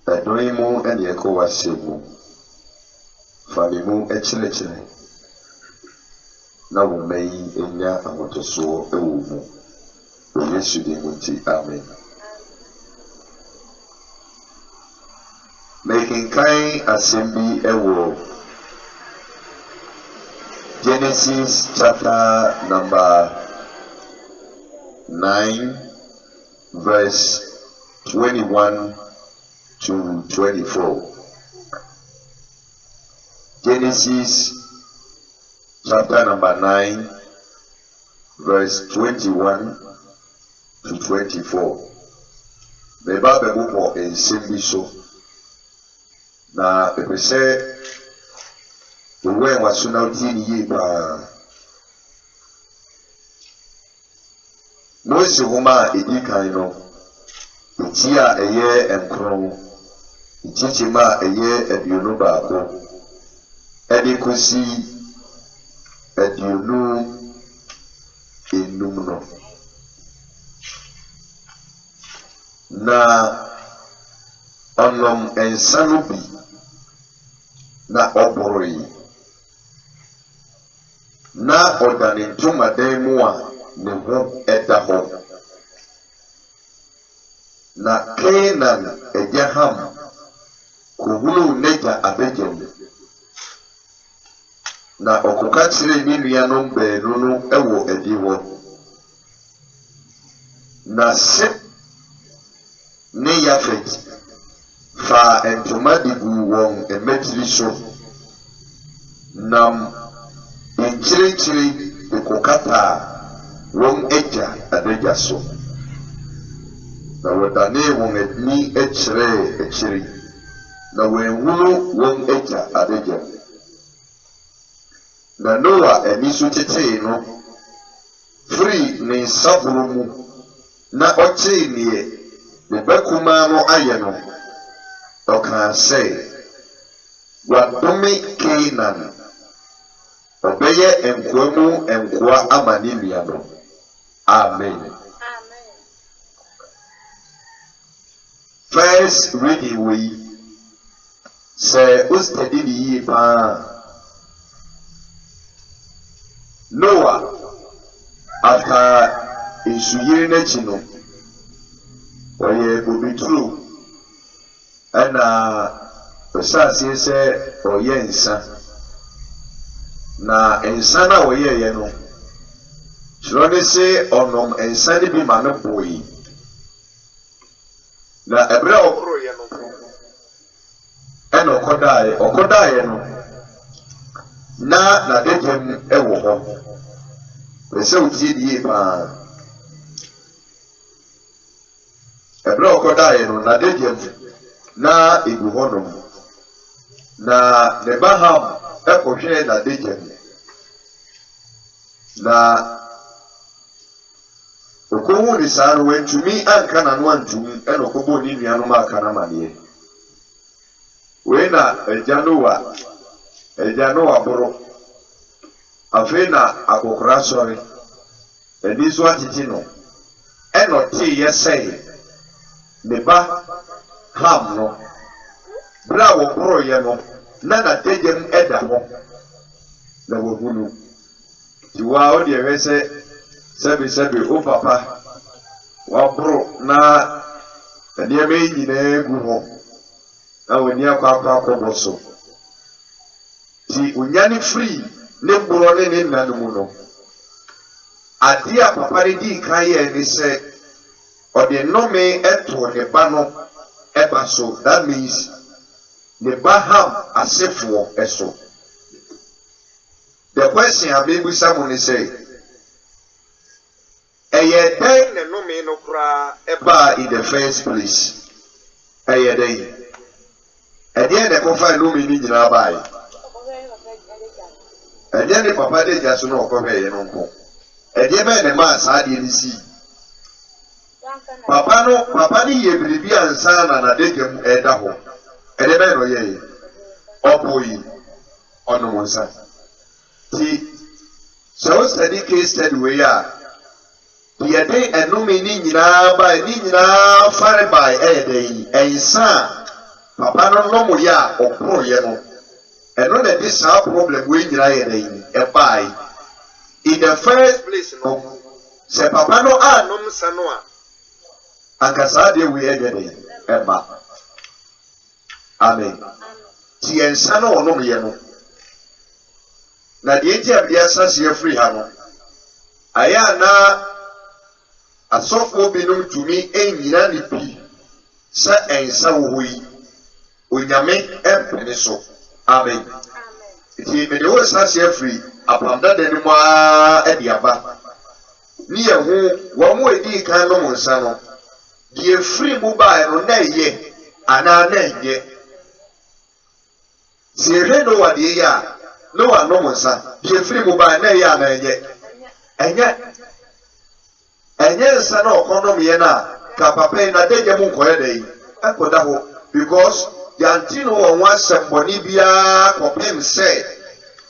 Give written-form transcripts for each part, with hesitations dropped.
Edoimu and Yekowa Sebu. Famimu Echile. Now we may enya amotoso ewumu. Yesu di munti. Amen. Making kind assembly ewo. Genesis chapter number 9 verse 21 to 24. Genesis chapter number 9 verse 21 to 24. Meba bebu po ensembi so. Na epese uwe wasuna utini yiba. Mwesi huma idika ino. Itia eye enkron. Ichichima eye ediunu bako. Edikusi ediunu enumno. Na onom ensanubi. Na oboroi. Na odanintuma demua ne ho edaho. Na Kenan ejaham kuhulu neja abejem. Na okukachire ninu yanom benunu ewo ediwo. Na Sip ne Yafet fa entuma digu won emetri so. Nam inchiri ekokata won eja adeja so. Na wadane won edni echiri. Na wenwulu won eja adeja. Na Noah enisu tete no. Free ni saburumu. Na oche niye. Ne bekuma no ayeno. Okan say. Wadome Kenan. Obeye enkwemu enkwa amaniliano. Amen. First reading we say ustedi ni pa Noah after isuyire n'echino oye bobitru ana osasi se oye nsa na nsa na oye ye no chirone se onom nsa ni bi ma no boyi na ebra okoro ye no eno okodaye no na dejem ewo ho wese uti die pa ebra okodaye no na dejem na igu honom na Nebaham ekohwe na dejem na okowu ni saru wentumi anka na no antumi eno kobo ni nuanu maka na manie we na ejanowa boro afena akokra sori enizo atiti no eno ti yesai Nebaham no bra wo boro ye no na dejem eda ho na wo hunu tiwa o de wese sebi o papa wa bro na ene me nyina egu ho na woni akwa boso ti unyani free ne bro ne nanu mu no ade a papa di kan ye ni se o de nome eto ne ba no eba so that means Nebaham asefo eso. The question abebu samuni say eye den ne no me no kra eba in the first place. Eye den. Ede ne kofa no me ni nyina bai. Ede ne papa de jaso no kofa ye no nko. Ede be ne ma sa de ni si. Papa ni ye biribi ansa na degem eda ho. Edebe no ye opoyi ono monsa ti so study case study we ya ye dey enumi ni nyina ba ni nyina fare by edey ensa papa no no mo ya okro ye no eno na di sa problem we nyira ye dey e bai in the first place no se papa no anom sa no a ankasa de we ye dey e ba amen ti ensa no onom ye no na de ti abia asase free ha no aya na asofo binum tumi enyina ni pi sa ensa wo yi onyame empene so amen ti me de wo asase free apamda de ni mo a de aba ni ehu wo mo edi kan no mo nsa no de free mu ba no na ye ana na ye si re no wa de ya no wa no mo nsa de free mu ba na ye ana ye enye nsa na okonom ye na ka papa na de je mu nkoye dey akoda ho because yantino won wasemboni bia kopem se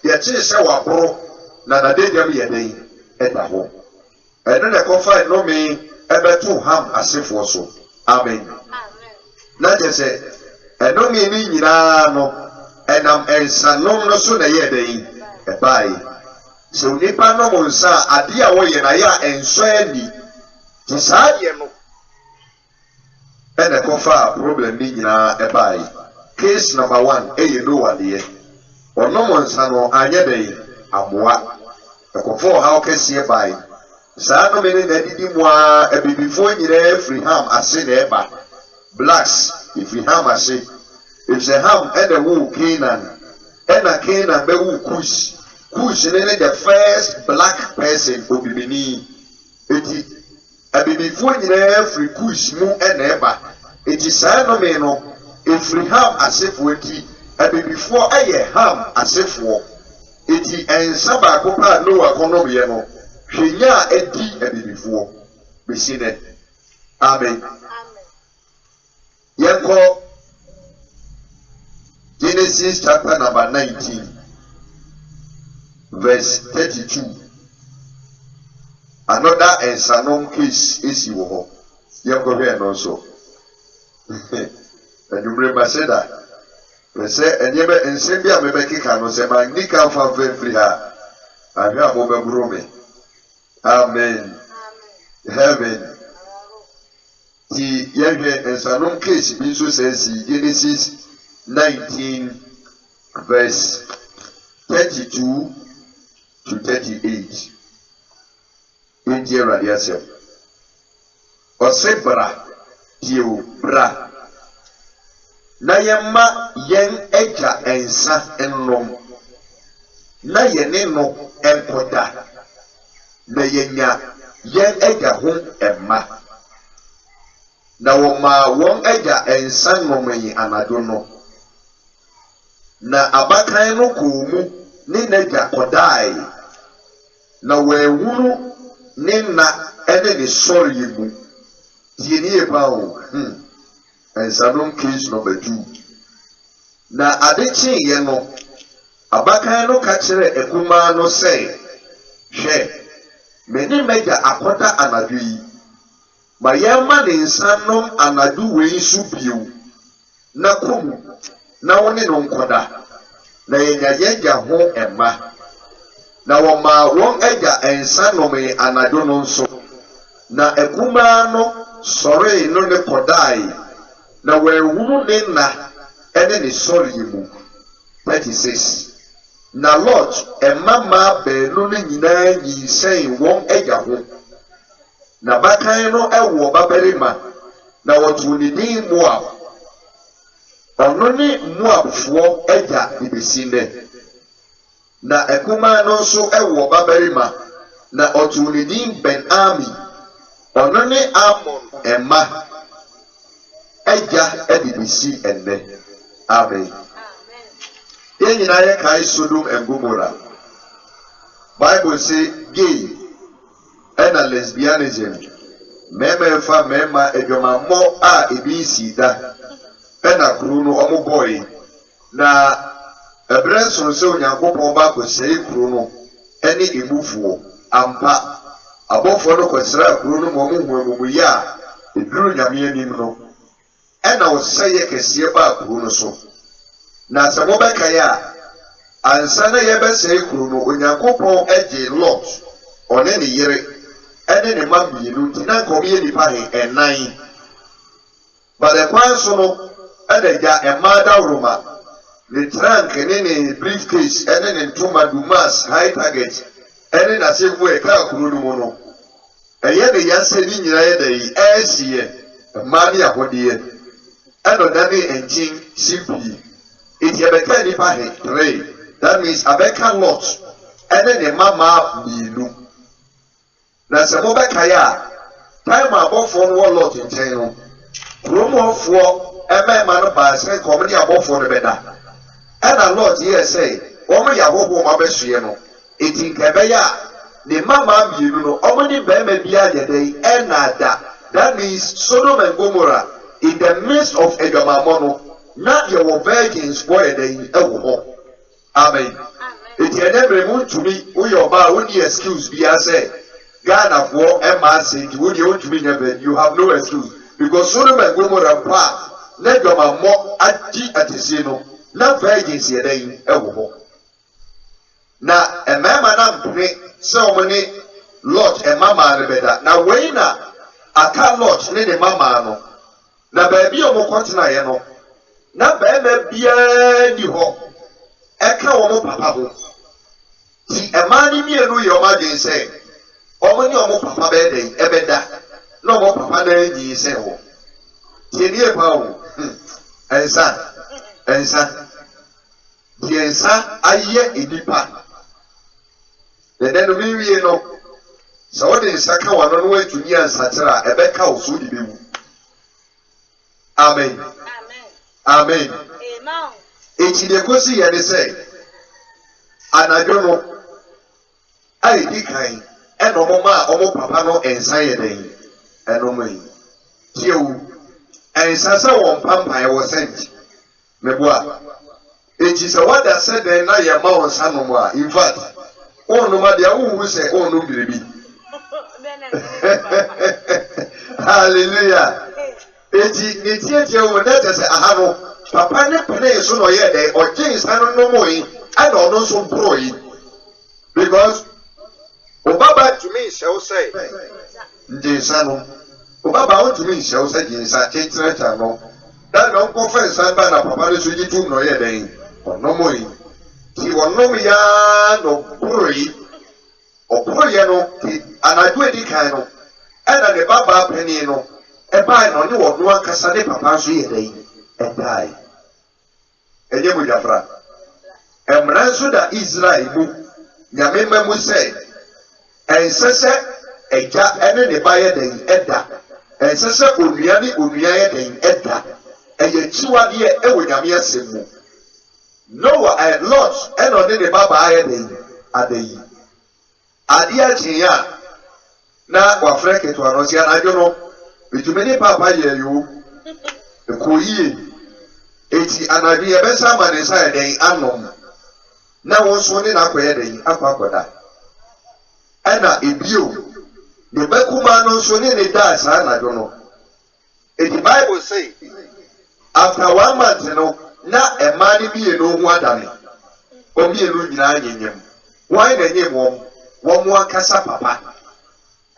ye chi se wabro na de je mu ye dey eda ho eno na kofa no me ebetu ham asefo so amen na je se eno me ni nyina no enam ensanom no so na ye dey e bai so nipa no mo nsa ade a wo ye na ya enso ani ti sa ye no ene kofa problem ni nyina e bai case number 1 eye no wade ono mo nsa no anye dey amoa e kofo ha o kese e bai sa no me na didi mo a ebibifo nyire free ham ase na eba blacks free ham ase if say ham e de wo Canaan be wo Kush is the first black person obibini eti abibifo nyina free Kush mu eneba eti saa no me no efri ham asefo eti abibifo aye ham asefo eti ensa ba ko pa no akonom ye no hwenya edi abibifo besine amen yenko Genesis chapter number 19 verse 32. Another ensanom case is you ho. Yenko here no so. And you remember say that. We say enyebe ensembia mebeki kanu se magnika fa free ha. Abi amobe brome. Amen. Heaven. Ti yehwe ensanom case bi so says Genesis 19 verse 32 to 38. India radiation. Osebra dio bra. Na yema yen eja ensa ennom. Na yene no enkoda. Na yenya yen eja hon emma. Na woma won eja ensa nomeyi anado no. Na abakan no komu ni neja kodai na wewuru ni na ene ni sori mu tieni eba o ensanom case number 2 na adechi ye no abakan no ka kire ekuma no say hwe me ni meja akoda anadu yi ma yema ni nsanom anadu we su biu na komu na woni no nkoda na yenyayeja ho emma na woma won eja ensa no me anado no nso na ekuma no sore no ne kodai na wewuru ne na ene ne sore yimu 36 na Lord emma ma be no ne nyina yi sen won eja ho na bakan no ewo babarima na wotu ni din Moab ono ni Moabfo eja ibesinde na ekuma no so ewo babarima na otu ni din Ben-Ami ono ni Amon emma eja edibisi enne amen yenyina ye kai Sodom and Gomorrah Bible say gay and lesbianism mema fa mema edwamammo a ebi sida ena kuru no omo boy na ebrenso se onyankopon ba ko sei kuru no ene emufuo ampa abofo no ko sra kuru no mo huamumu ya eduru nyame anim no ɛna ɔsɛyɛ kɛseɛ ba kuro no so na sɛ mobɛkae a ansa na yɛbɛsɛe kuro no Onyankopɔn agye Lot ɔne ne yere ɛne ne mma mmienu nti na nka ɔmyɛ nipa ɛnan bade kwan so no ɛna gya ɛmma daworoma ne trunk ne ne briefcase ɛne ne ntoma dumas high target ɛne n'asɛm mu ɛka kuro no mu no ɛyɛ ne yɛnsɛ ne nyinaa yɛ da yi ɛɛsiɛ mmaa ne ahodeɛ ɛna ɔda ne ɛnkyin simply eti ɛbɛka nipa 3 that means abɛka Lot ɛne ne mama mmienu na sɛ mobɛkae a time abɔfoɔ no wɔ Lot nkyɛn no kurom hɔfoɔ ɛmɛɛma no baa sɛ nka ɔmo ne abɔfoɔ no bɛda ɛna Lot yɛ sɛ ɔmo yɛ ahohoɔ ma bɛsoɛ no eti nka ɛbɛyɛ a ne mama mmienu no ɔmo ne bɛrima bi ayɛ dɛ ɛna da that means Sodom and Gomorrah in the midst of adwamammɔ no na yɛwɔ virgins wɔyɛ dɛ ɛwɔ hɔ amen eti ɛnɛ mmerɛ mu ntumi woyɛ ɔbaa woni excuse biara sɛ Ghanafoɔ ɛma ase nti wodi wontumi nyɛ bɛ you have no excuse because Sodom and Gomorrah mpa na adwamammɔ agye atesie no na virgins yɛ dɛ ɛwɔ hɔ na mmarima na mpene sɛ ɔmo ne Lot mama no bɛda na wei na aka Lot ne ne mama no na baabi a ɔmo kɔtenaeɛ no na barima biara ni hɔ ɛka wɔn papa ho ti mmaa ne mmienu yɛ ɔmo adwene sɛ ɔmo ne ɔmo papa bɛyɛ dɛ ɛbɛda na ɔmo papa na enyi sɛ hɔ tie nie pa o ɛnsa deɛ nsa ayɛ enipa dɛdɛ no mi wie no sɛ wɔde nsa ka wɔn no wɔatumi ansakyerɛ a ɛbɛka wo so de bɛwu amen amen eti de kosi yɛ de sɛ anadwo no a edi kan ɛna ɔmo ma ɔmo papa no nsa yɛ dɛn ɛnoma yi tiewu nsa sɛ wɔn pampan wɔ sɛnti meboa eti sɛ wada sɛ dɛn na yɛ ma wɔn nsa nom a in fact wɔn nom adeɛ wɔn wu sɛ wɔn nom biribi hallelujah eti ne tietie wɔn dɛ kyɛ sɛ aha no papa ne pene so no yɛ dɛ ɔgye nsa no nom yi ɛna ɔno nso boro yi because obaba tumi nhyɛw sɛ ngye nsa no obaba wɔn tumi nhyɛw sɛ gye nsa kyerɛkyerɛ no dan na ɔnkɔfɛ nsa ba na papa no so gye tum na ɔyɛ dɛ ɔnom yi ti ɔnom yaa na ɔboro yi ɔboro yɛ no ti anadwo edi kan no ɛna ne baba panyin no ɛbaa na ɔne wɔn ankasa ne papa nso yɛ dɛ ɛdae ɛnyɛ mu gyafra mmara nso da Israel mu nyame mma mu sɛ ɛnsɛ sɛ ɛgya ɛne ne ba yɛ dɛn ɛda ɛnsɛ sɛ onua ne onua yɛ dɛn ɛda ɛyɛ kyiwadeɛ ɛwɔ nyame asɛm mu Noah Lot ɛna ɔne ne ba baa yɛ dɛn ada yi adeɛ akyi a na wafrɛ ketewa no si anadwo no bitumi ne papa yɛ yo ɛkɔ yie eti anadwo yɛbɛsa ama ne nsa yɛ dɛn anom na wɔn nso ne n'akɔyɛ dɛn akɔ akɔda ɛna ebio ne bɛkuma no nso ne ne da saa anadwo no eti Bible say after 1 month no na mmaa ne mmienu ho adane wɔn mmienu nyinaa nyɛnyɛm wɔn na nyɛ wɔn akasa papa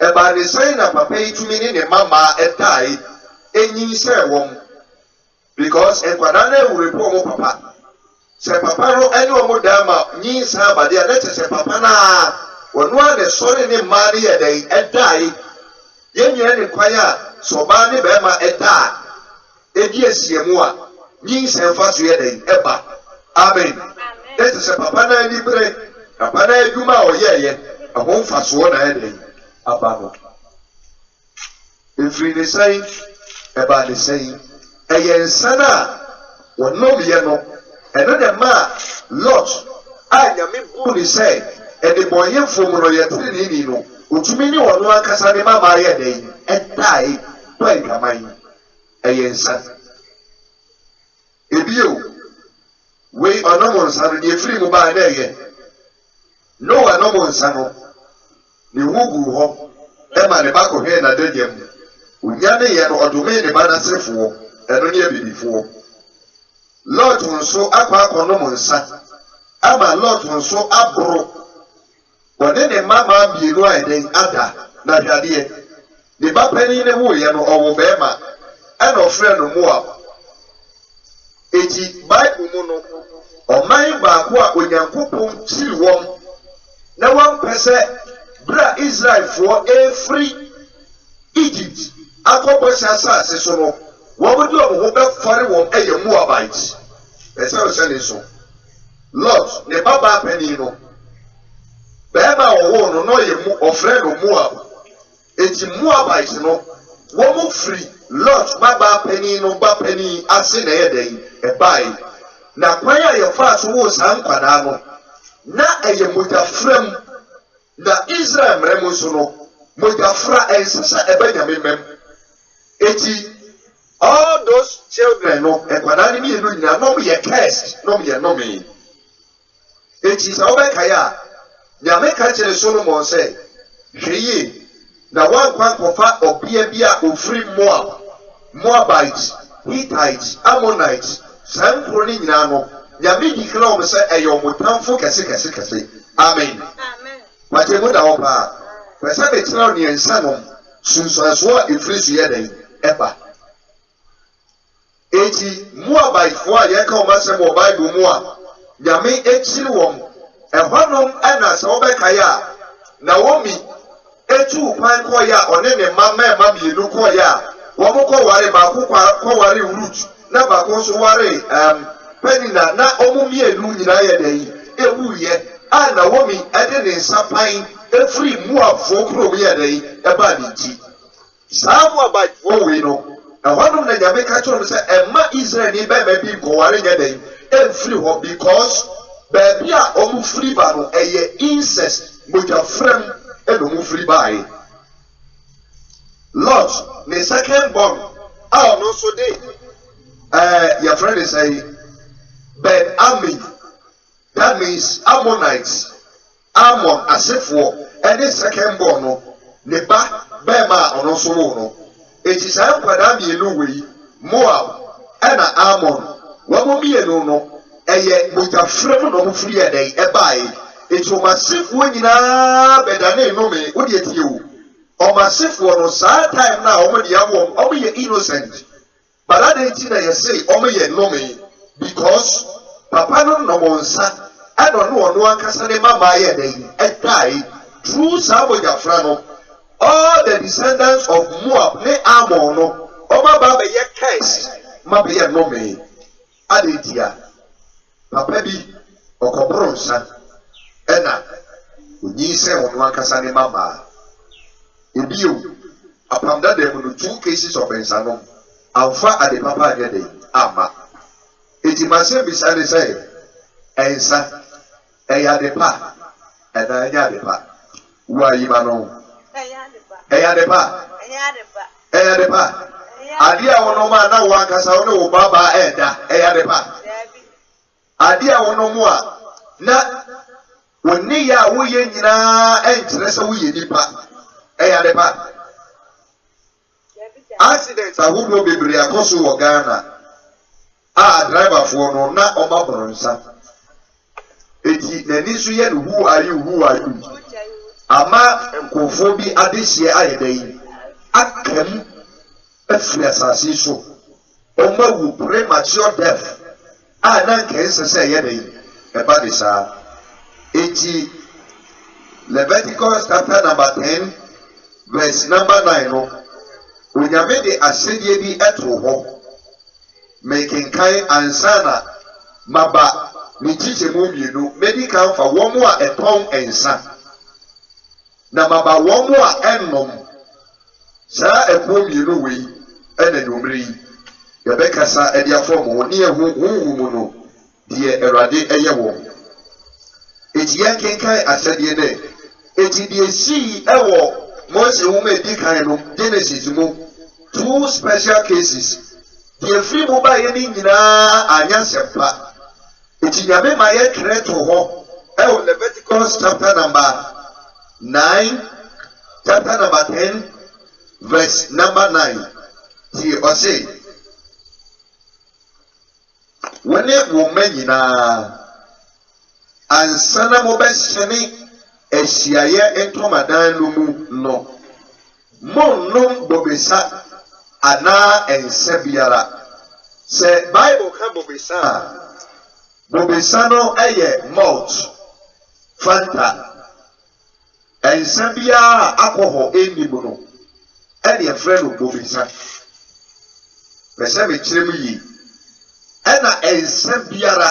ɛbaa ne sɛn na papa yi tumi ne ne mama ɛdae enyin sɛ wɔn because nkwadaa na ewure po wɔn papa sɛ papa no ɛne wɔn dan ma nyinsa abadeɛ na kyerɛ sɛ papa naa wɔn a na sɔre ne mmaa ne yɛ dɛn ɛdae yɛn nyɛ ne kwan a sɛ ɔbaa ne bɛrima ɛdaa edi esie mu a nyinsa nfa so yɛ dɛn ɛba amen na kyerɛ sɛ papa naa ani bere papa naa adwuma a ɔyɛɛyɛ ɛho nfa soɔ na yɛ dɛn aba no efiri ne sɛn ɛbaa ne sɛn ɛyɛ nsa a wɔnom yɛ no ɛno na ma Lot a nyame bu ne sɛ ɛdebɔnyɛfo mu no yɛtere ne ni no otumi ne wɔn ankasa ne mama yɛ dɛn ɛdae tɔ adwaman ɛyɛ nsa ebio wei ɔnom nsa no deɛ firi mu baa na ɛyɛ Noah nom nsa no ne ho gu hɔ ɛma ne ba kɔhwɛ n'adagya mu onya ne yɛ no ɔdome ne ba n'asefoɔ eno ne bibifo Lot nso akwa akono nsa ama Lot nso abro wone ne mama bielu a eden ada na hwade ne bapani ne wo ye no owo bema ana ofre no Moab eti Bible mu no oman baako a onyankopon chiri wom na won pese bra Israel for free Egypt akọbọ asase so no wọ́n do ọmọ bẹ fọre wọ́n ẹyẹ Moabite ẹsẹ ọsẹ ni so Lot ne baba pẹni no bẹẹma ọwọ no n'ọyẹ mu ọfrẹ no Moab eti Moabite no wọ́n mu firi Lot baba pẹni no ba pẹni ase na ẹyẹ dẹyin ẹbaayi na kwan a yẹ fa so wọ saa nkwadaa no na ẹyẹ mogafrem na Israel mmerẹ mu so no mogafra ẹnsesa ẹbẹ nyame mẹm eti. All those children no ekwadani mi enu nyina no ye cursed no ye no me eti sa obekaya nyame ka kire Solomon say hweye na wan kwan kofa obia bia ofri Moabite Hittite Ammonite sankro ni nyina no nyame dikra o say eyo motamfo kese amen matemu da opa pesa betra ni ensa no sunso efri su ye den eba eti Moabite for ye ka o masem o Bible mu a nyame echiri wom ehwanom ana se obekaya Naomi etu kwan ko ya one ne mama bielu ko ya wo mo ko ware ba ko ware Ruth na ba ko so ware Penina na omu mielu nyina ye dai ewu ye a Naomi ede ne nsapan efri Moab fo kro ye dai e ba di ti sa Moabite wo we no ehwanom na nyame ka kiro se emma Israel ni ba bi ko ware ye dai efri ho because baby a omu free ba no eye incest mogafrem eno free by Lot the second born no so dey your friend is say Ben Ami that means Ammonites Ammon asefo and the second born no ne ba bema ono so no eti say kwada mienu we Moab and Ammon wo mo mienu no eye mogafrem no free dey e bai eti o masifo nyina bedane no me wo de tie wo o masifo no saa time na o me de awom o me ye innocent but that enti na ye say o me ye no me because papa no no monsa and no ankasa ne mama ye den e die through sabogafra no all the descendants of Moab ne Ammon no o ma ba be ye curse ma be ye no me adetia papa bi okobronsa ena onyi se ono akasa ne mama ebio apamda dem no 2 cases of ensano amfa ade papa agede ama eti mase bi sane say ensa eya de pa ena enya de pa wa yi ma no eya de pa ade a wono ma na wa akasa wono wo baba eda eya de pa ade a wono mu a na woni ya wo ye nyina enkyere se wo ye nipa eya de pa accident ahudo bebre akoso wo Ghana driver for no na oma bronsa eti nani so ye no who are you ama nkofo bi adehie ayedai akam afiri asase so oma wu premature death na nkense se ye dai e ba de sa eti Leviticus chapter number 10 verse number 9 no onyame de asedie bi eto ho making kind ansana maba ni chiche mu mienu medical fa wo mu a eton ensa na maba wo mu a ennom sa epo mienu we ena nomri ye bekasa e dia form wo ne ehu mu no de erade eye wo eti yanken kai asedie ne eti de si ewo Mose who made the kind of Genesis mu 2 special cases. The free mobile any anya sempa. Iti nyame ma ye kre to ho. Leviticus chapter number 9, chapter number 10, verse number 9. He say, wone wo manyina ansana mo bɛhyene ahyiaeɛ ntomadan no mu no monnom bobesa anaa ɛnsa biara sɛ Bible ka bobesa a bobesa no ɛyɛ malt fanta ɛnsa biara akɔhɔ ɛnnim no ɛne ɛfrɛ no bobesa bɛsɛ mekyerɛ mu yi ɛna ɛnsa biara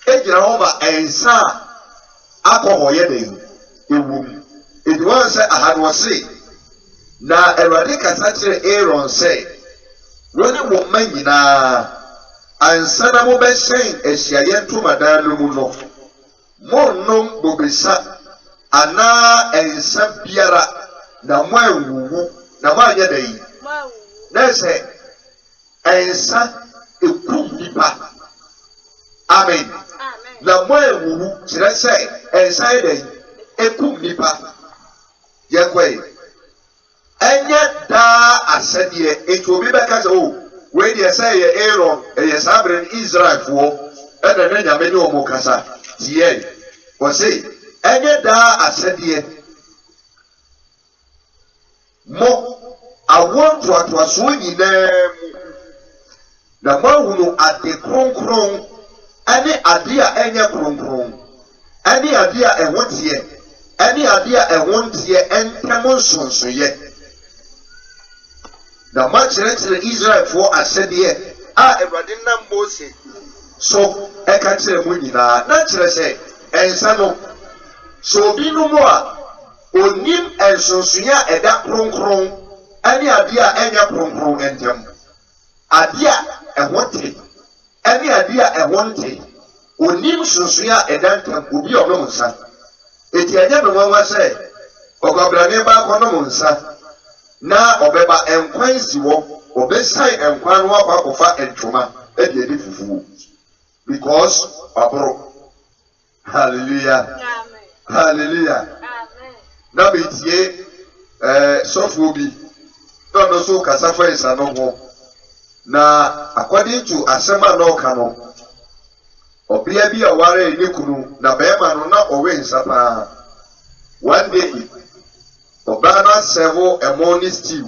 ɛgyina hɔ ma ɛnsa a akɔhɔ yɛ den ewum eduwan sɛ ahadwɔse na Awurade kasa kyerɛ Aaron sɛ wɔne wɔn mma nyinaa ansa na mobɛhyɛn ahyiaeɛ ntomadan no mu no monnom bobesa anaa ɛnsa biara na mo awuwu na mo anyɛ da yi na sɛ ɛnsa ekum nipa amen na mo awuwu kyerɛ sɛ ɛnsa yɛ da yi ekum nipa yɛkɔe ɛnyɛ daa asɛdeɛ etu obi bɛka sɛ o wei deɛ sɛ ɛyɛ Aaron ɛyɛ saa bere no Israelfoɔ ɛna ne nyame ne wɔn kasa tie wɔse ɛnyɛ daa asɛdeɛ mo awoɔ ntoatoasoɔ nyinaa mu na mo ahunu ade kronkron ɛne ade a ɛnyɛ kronkron ɛne ade a ɛho teɛ ɛne ade a ɛho nteɛ ɛntɛm nsonsoyɛ na makyerɛkyerɛ Israelfoɔ ahyɛdeɛ a Awurade nam Mose so ɛka kyerɛ mu nyinaa na kyerɛ sɛ ɛnsa no sɛ obi no mu a onim nsonsoyɛ a ɛda kronkron ɛne ade a ɛnyɛ kronkron ntɛm ade a ɛho te ɛne ade a ɛho nte onim nsonsoyɛ a ɛda ntɛm obi a ɔnom nsa eti ɛnyɛ no nwanwa sɛ ɔkwabrane baakɔ nom nsa na ɔbɛba nkwan si hɔ ɔbɛsan nkwan no akɔ akɔfa ntoma ɛde adi fufuo because waboro hallelujah hallelujah na betie sɔfoɔ bi na ɔno nso kasa fa nsa no ho na according to asɛm a na ɔka no ɔbea bi a ɔware ne kunu na bɛrima no na ɔwe nsa paa one day ɔbaa na serve a morning stew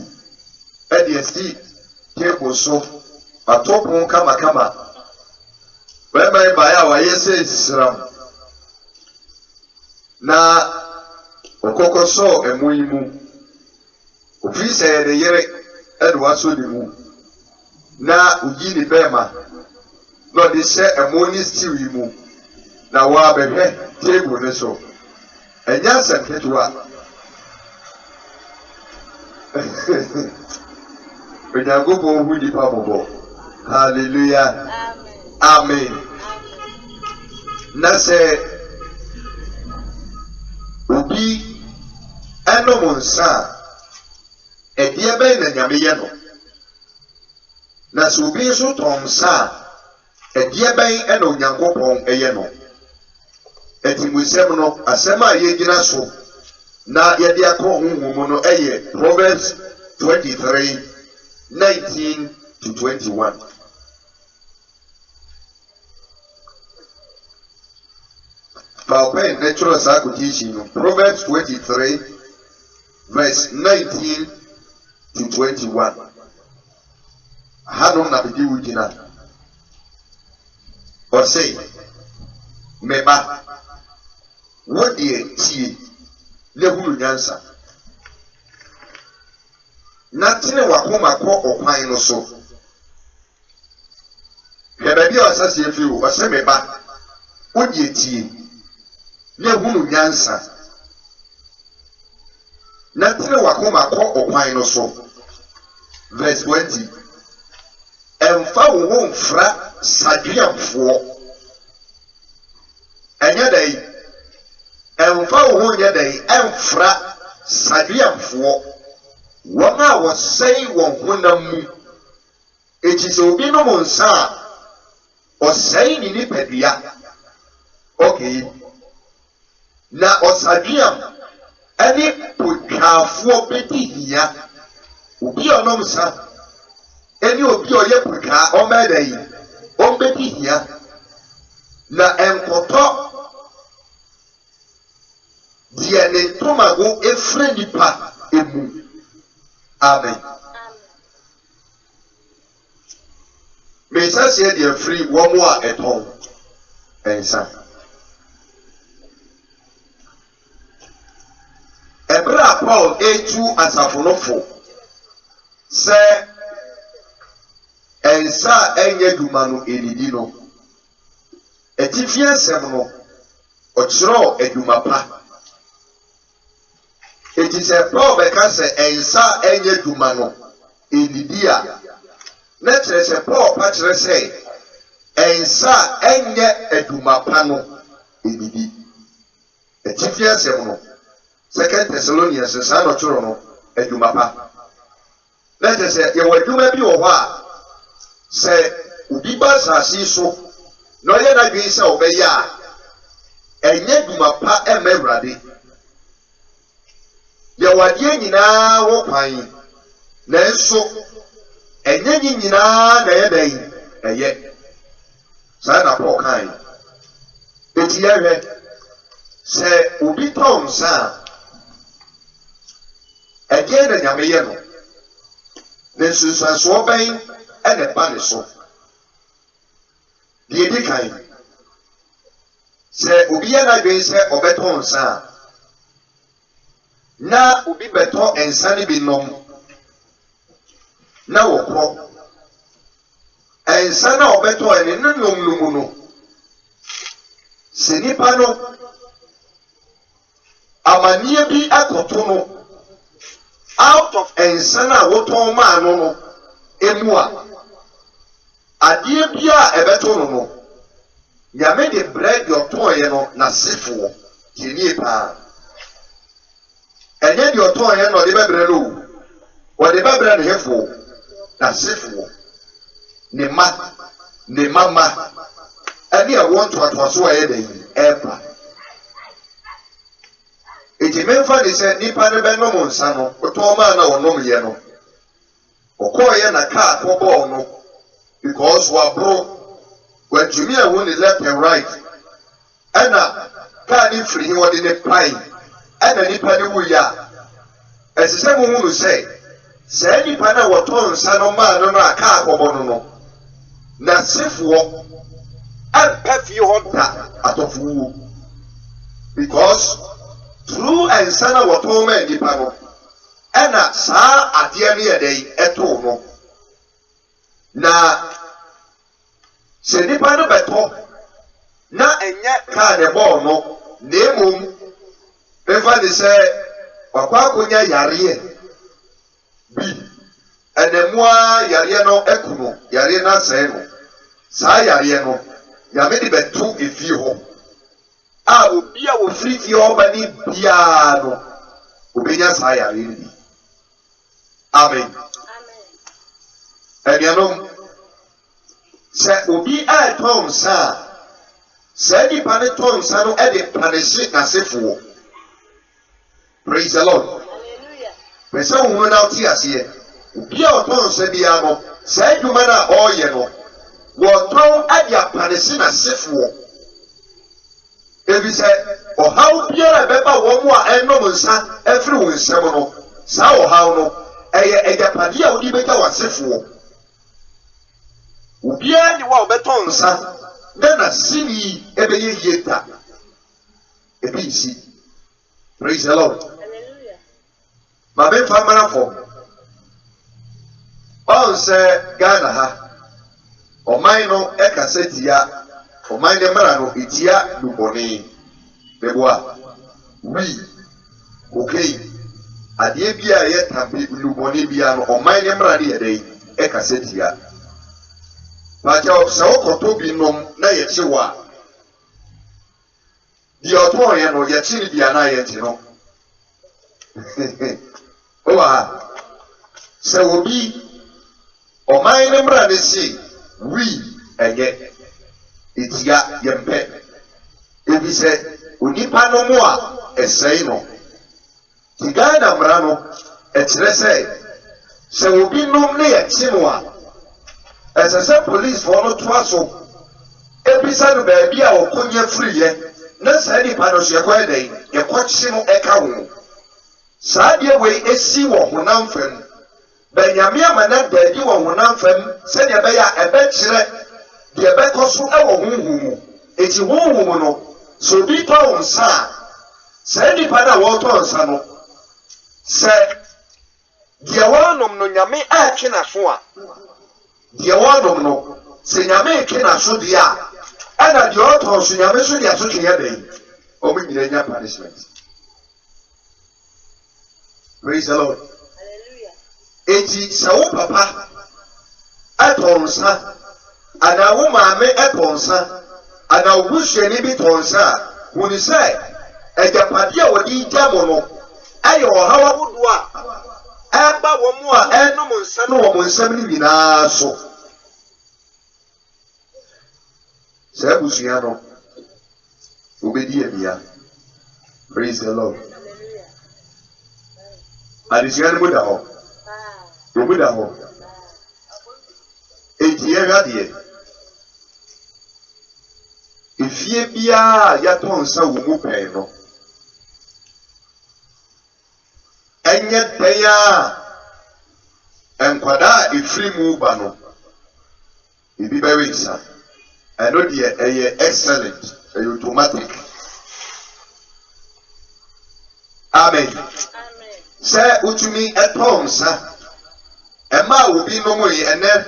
ɛde esi table so atɔpon kamakama bɛrima yi baeɛ a wayɛ sɛ esiram na ɔkɔkɔ sɔɔ ɛmo yi mu ofiri sɛ yɛ ne yere ɛde wasɔ ne mu na oyi ne bɛrima na ɔde hyɛ ɛmo ne stew yi mu na wɔabɛhwɛ table ne so ɛnyɛ asɛm ketewa Onyankopɔn hu nipa bɔbɔ hallelujah amen na sɛ obi ɛnom nsa a ɛdeɛ bɛn na nyame yɛ no na sɛ obi nso tɔn nsa a ɛdeɛ bɛn ɛna Onyankopɔn ɛyɛ no ɛtimusɛm no asɛm a yɛgyina so na yɛde akɔ honhom no ɛyɛ Proverbs 23:19-21 Paul natural quotation no Proverbs 23:19-21 hanom na bedi wugina ɔsɛ meba wo deɛ tie lehuru nyansa na tene wakoma kɔ ɔkwan no so hwɛ baabi a ɔsase efi o ɔsɛ meba wo deɛ tie lehuru nyansa na tene wakoma kɔ ɔkwan no so verse 20 ɛmfa wo ho mfra saduamfoɔ ɛnyɛ dɛ yi ɛmfa wo ho nyɛ dɛ yi ɛmfra saduamfoɔ wɔn a wɔsɛe wɔn honam mu eti sɛ obi nom nsa a ɔsɛe ne nipadua okay na ɔsaduam ɛne potwaafoɔ bɛdi hia obi a ɔnom nsa ɛne obi a ɔyɛ potwaa ɔmɛ dɛ yi ombedi hia na enkoto dia ne tomago efre nipa emu. Amen. Me say dia free one more at home ensa. Ebra Paul etu asafonofo se ensa enye duma no enidi no etifia sem no ochiro eduma pa eti se Paul beka se ensa enye duma no enidi a na kire se Paul pa kire se ensa enye eduma pa no enidi etifia sem no 2 Thessalonians sa no choro no eduma pa na kire se ye waduma bi wo ho a se ubi ba sasi so no ye na dwen se obeya enye duma pa emewrade ye wadie nyina wo kwan na enso enye nyina na ye dan eye sa na Paul kan etiye hwe se ubi tom sa ege na nyameye no ne susanso ben ene ba ne so die di kan se obi ya na dwen se obeton sa na obi beton ensa ni bi nom na wokro ensa na obeton ene nom nom no se nipa no amanie bi akoto no out of ensa na woton ma no emu a adie bia ebeto no nyame de bread yo ton ye no na sefo tinie pa enye de oton ye no de bebre lo wo de bebre ne hefo na sefo ne mama ani a won to atwaso ye den epa eti menfa ni se nipa ne be no mo nsa no oton ma na wonom ye no okoye na car ko ball no because we bro when Jumia won the left and right ana car ni free what in the pine ana nipa ni wuya esese mu hunu say nipa na woton nsa no ma no na car ko ball no na sefo and pefi honta atofu because through and sana woton ma nipa no ena saa ade ne yedei eto no na se nipa no beto na enye ka de ball no nemum befa de se wakwa konya yare bi enemua yare no ekuno yare na se no saa yare no ya me de beto efi ho a obi a wo free fi ho ba ni bia no obenya saa yare ni. Amen. Amen. Se obi a ton sa se di pane ton sa no e de punish na sefo. Praise the Lord. Hallelujah. Pese wo na oti ase obi a ton sa bia no se dwuma na oye no wo ton a dia punish na sefo. Ebi se o hawo bia beba wo mo a enom nsa efri wo nsem no sa o hawo no eye ejapade a odi beka wasefo obia ni wa obeton nsa na sini ebeye yeta ebisi. Praise the Lord. Hallelujah. Ma be famara fo on se Ghana ha o man no e kasetia o man de mara no etia duboni beboa wi okay adie bia ye tambi luboni bia no o man ne mra de yedei e kasetia pa ja so koto bi nom na ye chiwa di oto ye no ye chi ni bia na ye ti no o wa se obi o man ne mra de si wi eye etia ye mpe ebi se onipa no mo a esei no Tigana mrano etrese se obi nom ne ye chimwa As I said, police for no twasso. Every side of baby, I will come free yet. No sandy panos your wedding, your question echo. Sadia way a sea war when I'm friend. Benyamia Manet, the you are when I'm friend, send your bear a bachelor, the Abacos who it's a woman. So be told, sir. Sandy Pada water, son. Said, dear one of no yame action as one. Dear one of no, say yame can as so dear. And at the author, so yame so dear so day. Omit the punishment. Praise the Lord. Hallelujah. Eti sawo papa atonsa ana wo maame atonsa ana obuhwe ni bi tonsa woni sai ejapade a wodi jamo no ayo hawa bodo a eba wo mu a enum nsa no wo mu nsam ni bina so se busuya no obedi ebia. Praise the Lord. Adisian Buddha, Buddha, if ye be a yaton so mupeno, and yet they are and quada a free mubano. It be very sad. I know the excellent, automatic. Amen. Say utumi etonsa ema obi no mo ye ene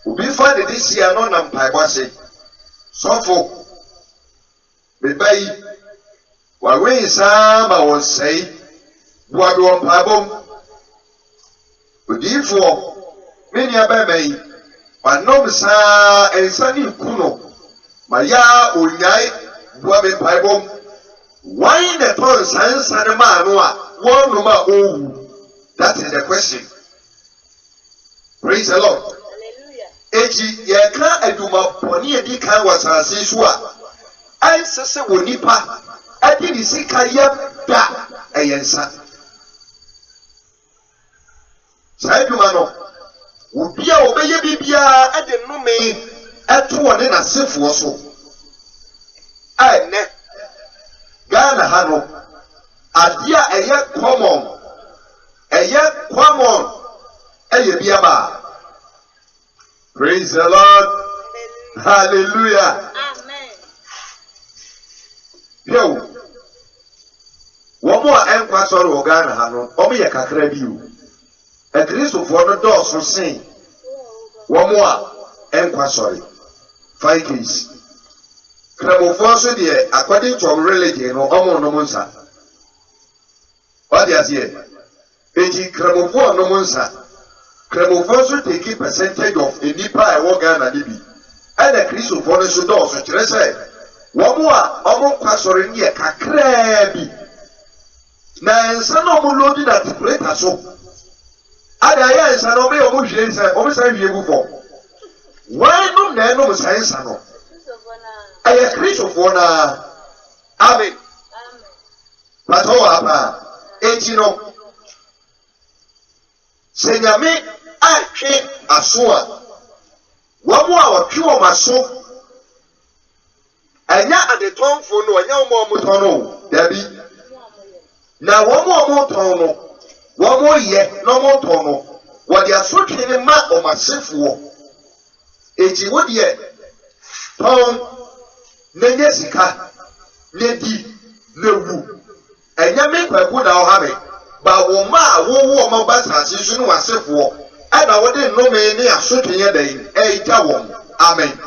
obi fa de this year no na mpaebɔ se sofo be bai wa we sama won sei bo ade won mpaebɔ odifo me nia ba mai wanom sa ensani kuno maya onyai bo be mpaebɔ why the tonsa nsane ma no a one number oh, that is the question. Praise the Lord. Hallelujah. Eji yeka eduma poni edi kan wasase so a ansese wonipa adi di sika yebda eyensa. Sai duma no obi a obeye bibia ade nnome eto wone na sefo so. Ai ne Ghana ha no adia eye common eye biaba. Praise the Lord. Hallelujah. Amen. Yo womo enkwa soro Ghana ha no omo ye kakra bi o e Christopher no do so sen womo enkwa soro 5 keys Kramofo so de according to our religion no omo no monsa. What is here? Eji Kramofo no monsa. Kramofo so take percentage of a nipa e wo Ghana bi. And the Christopher no so do so kire say womo a omo kwasori ne kakra bi. Na ensa no mo load that plate so. Ada ya ensa no me omo hwe ensa, omo san hwe gufo. Why no na no mo san ensa no? Aya Christopher na amen. But apa etino senyame atwe aso a womo a wotwe o maso anya adetonfo no anya omo tono dabi na womo tono womo ye no mo tono wodi asotwe ne ma o masefo eti wodi e ton nenye sika ledi lewu enya me kwaku da o ha me ba wo ma wo ma ba sase so no wasefo e na wo de no me ne asotwe dan e ja wo. Amen.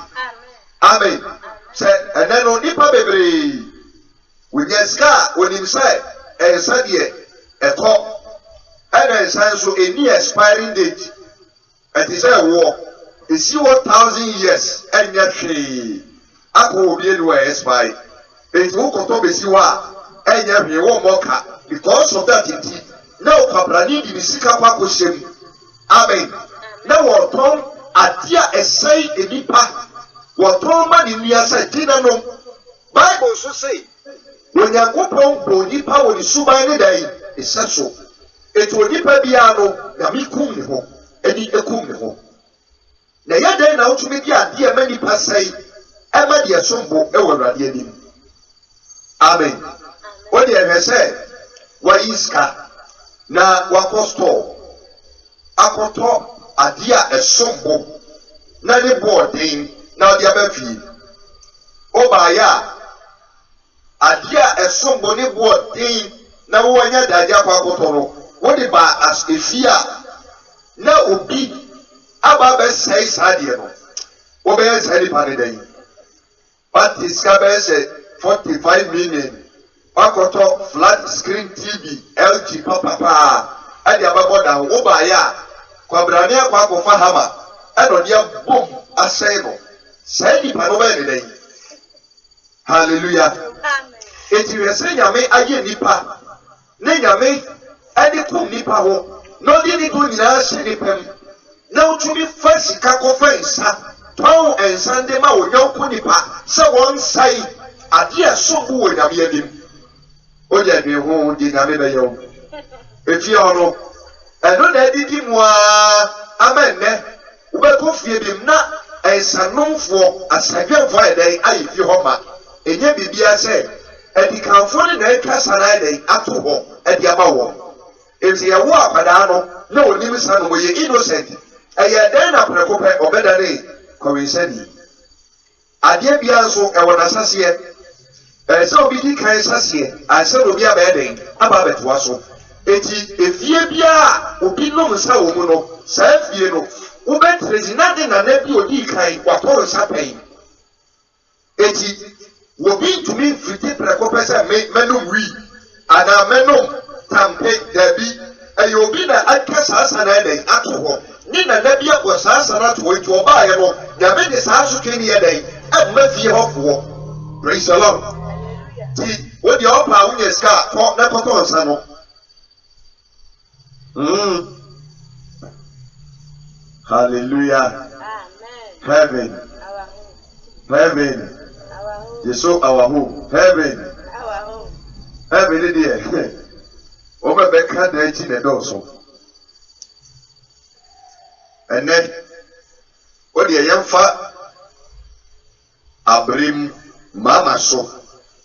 Amen. Say eneno nipa bebre wonya sika wonim say ensa de ekọ and ensa so any expiring date it is a war is 1000 years enya hwe ako obi enu expire it will koto besi wa enya hwe wo moka because of that it now kabrani di sika kwa koshem. Amen. Now what tom adia esai enipa what tom ma ni niasa tina no Bible so say when yakopon bo nipa wo ni suban ne dai esaso it will nipa bia no na mi kum ne ho eni ekum ne ho na yɛdɛn na wotumi di adeɛ ma nipa sɛe ɛma deɛ sombo ɛwɔ Awurade anim. Amen. Wode ɛhwɛ sɛ wayi sika na wakɔ store akɔtɔ adeɛ a ɛsombo na ne bɔɔden na ɔde aba fie. Wobaayɛ a adeɛ a ɛsombo ne bɔɔden na wɔnyɛ dadeɛ akɔ akɔtɔ no wode ba as efie a na obi aba bɛsɛe saa adeɛ no wobɛyɛ saa nipa ne dan bate sika bɛyɛ sɛ 45 million wakɔtɔ flat screen TV LG papapaa ɛde abɛbɔ da ho. Wobaayɛ a kwabrane akɔ akɔfa hama ɛna ɔde abom asɛe no saa nipa no bɛyɛ ne dan. Hallelujah. Eti hwɛ sɛ Nyame ayɛ nipa ne Nyame ɛde kom nipa ho na ɔde ne do nyinaa hyɛ nipa mu na wotumi fa sika kɔfa nsa tɔn nsa de ma wo yɔnko nipa sɛ wɔnsae adeɛ sombo wɔ Nyame anim. Ogya dwe ho de Nyame bɛyɛ wo efie hɔ no ɛno na adidi mu ama nnɛ wobɛkɔ fie bi na nsanomfoɔ asadwemfoɔ ayɛ dɛn ayɛ fie hɔ ma ɛnyɛ biribiara sɛ adikanfoɔ ne na atwa sa no ayɛ dɛn ato hɔ ɛde ama wɔn. Enti yɛwo akwadaa no na onim sa no wɔyɛ innocent ɛyɛ dɛn na prɛko pɛ ɔbɛdane kɔwensani. Adeɛ biara nso ɛwɔ n'asaseɛ sɛ obi di kan saseɛ asɛ na obi abɛyɛ dɛn aba abɛtoa so. Enti efie biara obi nom nsa wɔ mu no saa fie no wobɛtresi na de nana bi odi kan watɔ nsa pɛn. Enti wobi ntumi mfiti prɛko pɛ sɛ mɛnom wi anaa mɛnom tampe dabi ɛyɛ obi na atwa saa sa na ɛdɛn ato hɔ ne nana bi abɔ saa sa na to hɔ. Enti ɔbaayɛ no Nyame de saa asotwe ne yɛ dɛn ɛmma fie hɔfoɔ. Praise the Lord. Ti wode ɔpa a wonyɛ sika a kɔ na kɔtɔ nsa no. Hallelujah. Heaven. Heaven. Yeso our home. Heaven. Heaven is there. Over the country in the door so. And then what the young fa abrim mama so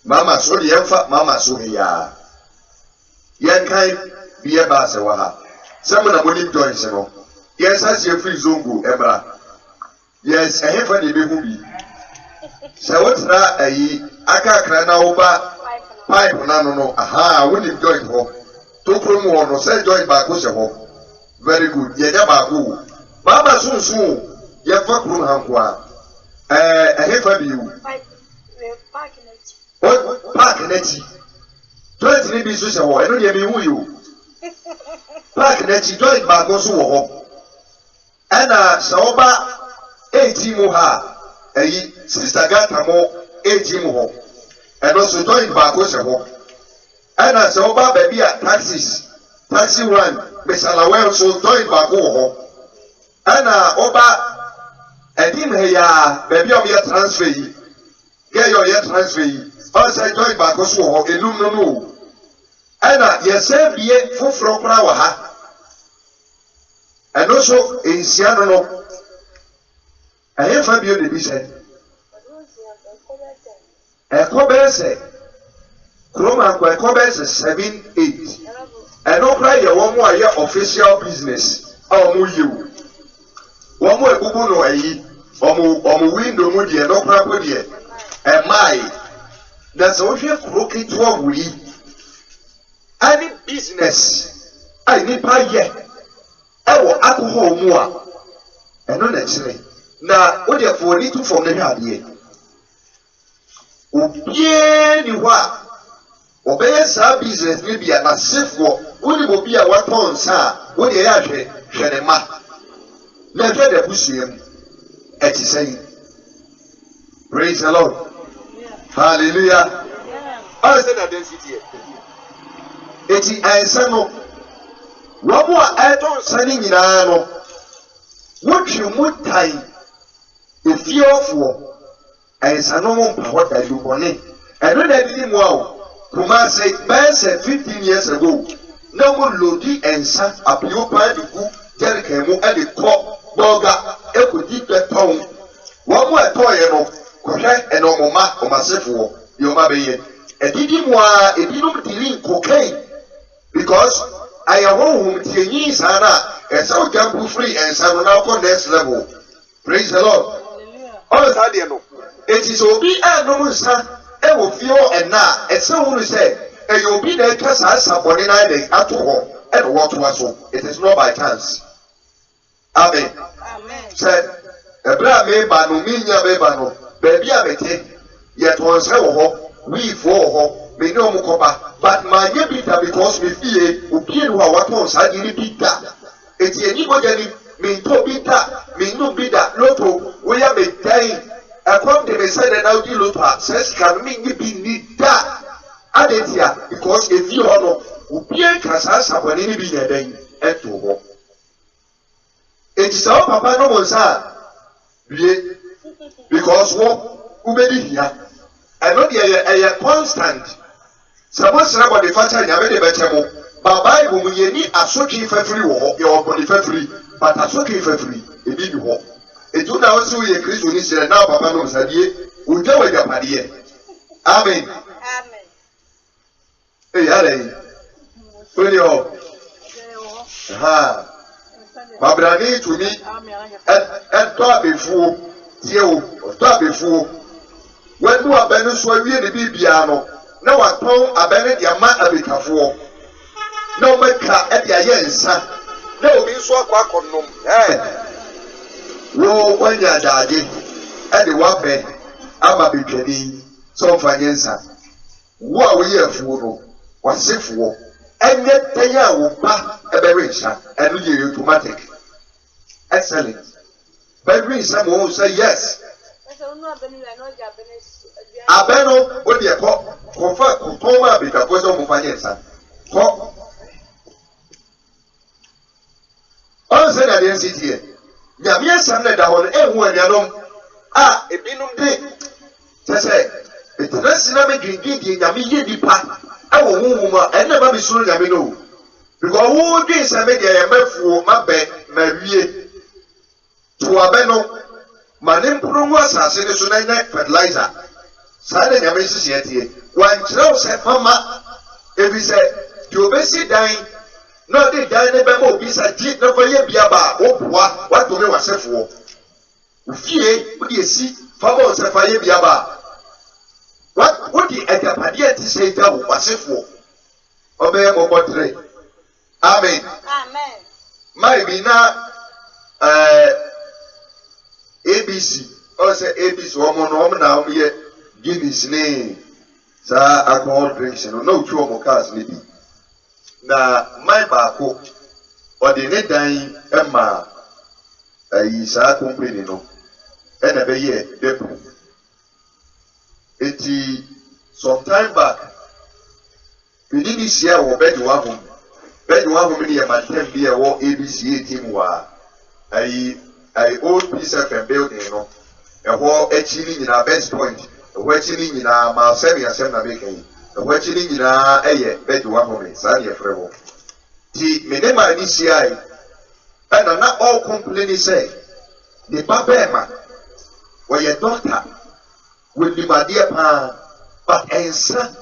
the young fa mama so ya. Yan kind be a bass wa ha. Some of the money joins no. Yes, as you free zongo ebra. Yes, I have any baby. So what's that? Aka krana oba pipe na no. Aha, when you join ho. To from one no say join back ho. Very good. Ye ya back ho. Mama soon ye fa krum hankwa. I have a view. What park neti? 20 be so say I know ye be who you. Park neti join back ho so ho. Ana saoba 18 mu ha sister gata mo 18 mu ho and also join back ho se ho ana saoba baby a taxi run besalawe so join back ho ana oba edim he ya baby o ye transfer yi get your ye transfer yi also join back so ho elum no ana ye save ye foforo kra wa ha. And also in Siano, I have a beauty be said. A cobese, Chroma, a cobese 7, 8. And no cry your 1 more year official business. Oh, you 1 more Bubuno, or window moody, and no crap yet. And my that's all you crooked to a we. Any business I need by yet. Ewo alcohol mu a eno na kyerɛ na wo de for need to from the hwadeɛ obie ni hɔ a obɛyɛ saa business ne bia na sefo wo ni obi a watɔn sa wo de yɛ ahwɛ ne ma na hwɛ de busuam ɛti sɛn. Praise the Lord. Hallelujah. I said that density eti ansa no Wabu a ɛtɔn sani nyinaa no wotwe mu tai efiefoɔ ɛnsa no mo mpa hɔ da dubɔne ɛno na didi mu a kuma sɛ bɛsɛ 15 years ago na mo lodi ɛnsa apio paa de gu jerrycan mu ɛde kɔ bɔga ekodi beton wo mo etoye no kohwe eno moma omasefo yo ma beye edidi mo a edinum dili cocaine because I am home tienyi sana esa jambu free and sana na ko next level. Praise the Lord. All that dey no it is obi anom nsa e wo fio ena esa hu say e yo bi na kasa sabone na dey ato ho e no what was so it is not by chance. Amen. Said ebra me ba no minya me ba no ba bia bete yet won say wo ho we for ho me no mo koba but my bitter because me fie obi no wa waton sa di bitter eti eni go jani me to bitter me no bitter loto we ya me dai akom de me say na odi loto says can me bi ni da adetia because if you no obi en kasa sabone ni bi na dan eto ho eti sa papa no mo sa wie because wo ubedi hia I know they are constant. Suppose somebody fatter nyame de betemo. Ba Bible mu yeni asotwe fafiri wo your body fafiri but asotwe fafiri e bi ho. Etu na wo se ye Kristo ni sire na papa no sadie udwa wa japade. Amen. Amen. Eh yale. Oni ho. Ha. Babrani to me et to abefuo tie o to abefuo when you are better so we the bibiano na waton abene dia ma abekafo na make e dia yensa na obi so akwa konom wo wanya daade e de wa be ama betwani so fanyensa wo a wo yefuo no wasefo enye tanya wo ba e be resha enu ye automatic excellent but we some will say yes abeno wo de ko fa ko ma be ka ko so mo fanyensa ko on say na den sit here nyame sam na da ho ehu anuanom a ebinum de say etresi na me gingidi nyame ye dipa awo huhu ma ena ba bisuru nyame no because wo dey say me dey mafuo mabe mawie to abeno manim prungu asase ne so na nya fertilizer sa de nyame sisi etie wan kire se fama ebi se di obesi dan no de dan ne be ma obi sa ti na fa ye bia ba wo boa wa to me wasefo ufie wo de esi fa ba se fa ye bia ba what the agapade ti say ja wo wasefo obey mo botre amen amen mai bi na ABC or say ABC woman no na o ye Guinness ni sa alcohol drinks no chu o mo cars ni bi na mai ba ko o de ne dan e ma ayi sa company no e na be ye depo eti sometime back we did this year wo bed wa home ni e ma tem bi e wo ABC team wa ayi old piece of building no eho echi ni na best point eho echi ni na ma seven asem na make yi eho echi ni na eye bed wa home sa ye frewo ti me ne ma ni CI and na all complain say the babema where your daughter will be my dear pa but ensa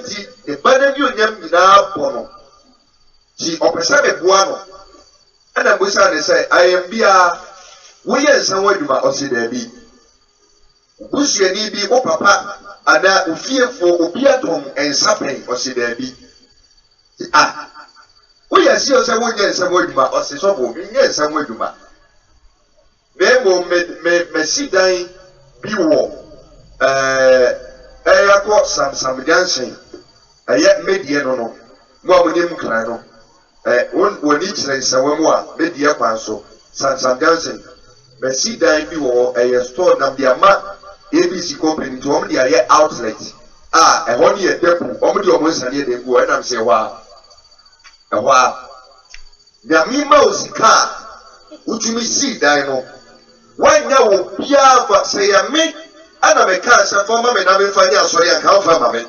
ti the burden you nyam na pono ti opesa me boa no and I wish I say, I am bia. We are somewhere to my Osidebi. Bushia be o papa, and I fear for Opiatum and Sapping Osidebi. Ah, we are still somewhere somewhere to my Osisobo, yes, somewhere to my. Memo me see dying be war. I got some dancing. I yet made the no. More with him, Crano. When each race a woman, Lady Apanso, San Dancing, Messi Dime or a store nam the Ama ABC company to only a outlet. Ah, and 1 year depot, only almost a year they go and I'm say, wow. A wow. Yami mouse car, which you may see, Dino. Why now, Pia, say a me, and I'm a car, some former and I'm a financial, sorry, I can't find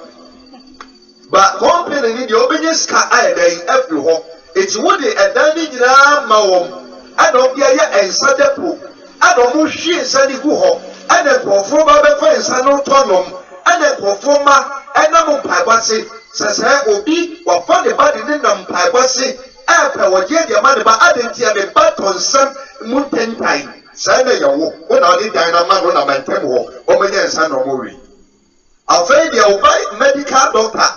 but company in the obedience car, I day every home. It's what they are dining in our mouth. and of the and Sadepo, and of she and Sandy Guho, and a performer by San Antonum, and a performer, and a Pibasi, says Obi, or found a body in them Pibasi, after what yet your money by identity and a baton son, moon 10 times. Sunday, when I did dynamite on a man temple, or my son or movie. I'll find the medical doctor,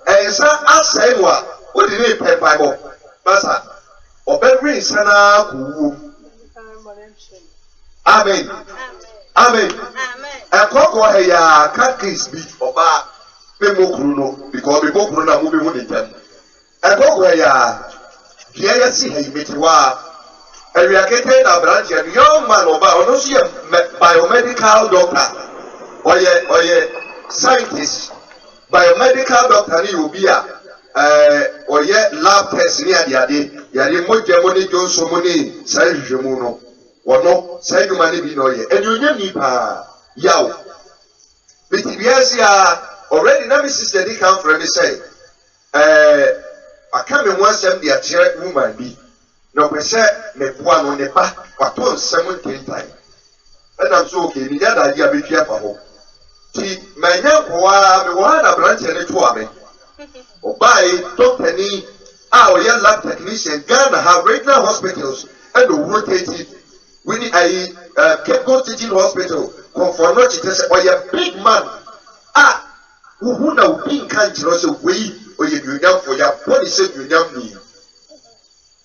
and son asked Saywa, what did he pay Bible? Master, or Benry Sana. Amen. Amen. A cock or a cat case beat or bar, Memo because we both run a movie with them. A cock or a here, see, he met you are. And we are getting a branch of young man or biomedical doctor or ye scientist, biomedical doctor, you be or ye lab test near the idea, Yadi money Johnson money, Sergio Muno, or no, Sergio Mani no ye, and you name pa yaw. But yes, already never sister they come from me say, I come in once and the chair woman be. No, per se, me one on the back, but on 17 times. And I'm so okay, the other idea be careful. See, my young one a branch and a twame. Or by Dr. Nee, our young lab technician, Ghana have regional hospitals and the rotated. We need a Cape Coast Teaching Hospital, Conformity, or a big man. Who now being kind to us away, or you young for your policy, you young me.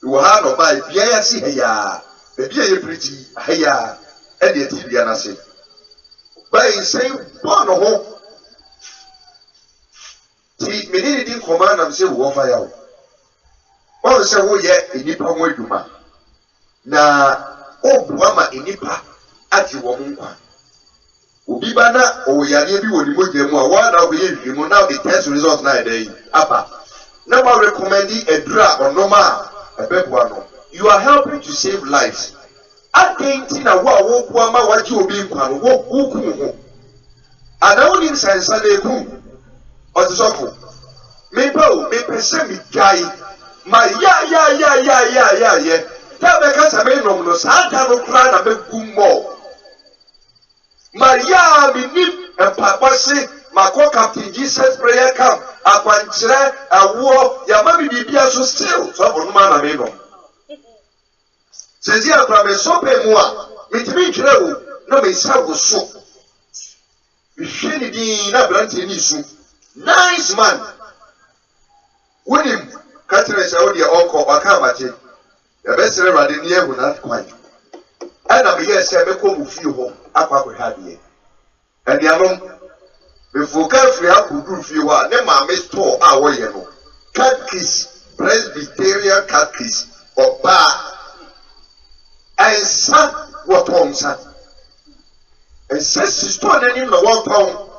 You have no buy PIC here, the PIA pretty higher, and the Tibiana say. By saying, one or home. See, me didn't command and say, War fire. One say, oh, yeah, in Nipa Moiduma. Na, oh, Brahma in Nipa, at your woman. Ubibana, oh, Yanibi would put them one of you now the test results night day. Upper. Now I recommend a drug or no man. You are helping to save lives. I think in a war, what you being one, walk, and only in Sunday, who or the sofa. Maybe semi guy, my yeah. Tell me, because I may know, Santa no cry a big boom more. Maria, me nip and Papa say, my co captain Jesus prayer come. A quantre, a war, your mammy be so still. So, one man I may know. Says here, from a soap and moi, it means no, may serve so. We should be in a branch in issue. Nice man. William, Catherine Saudi, or Kamati, the best ever in the air will not quite. And I'm here, say, I come with you home, up we had here. And the alone. Before we have to do if you are, then my store our yellow. Catkiss, Presbyterian catkiss, or bar. And son, what home, son? And says she's told him the 1 pound.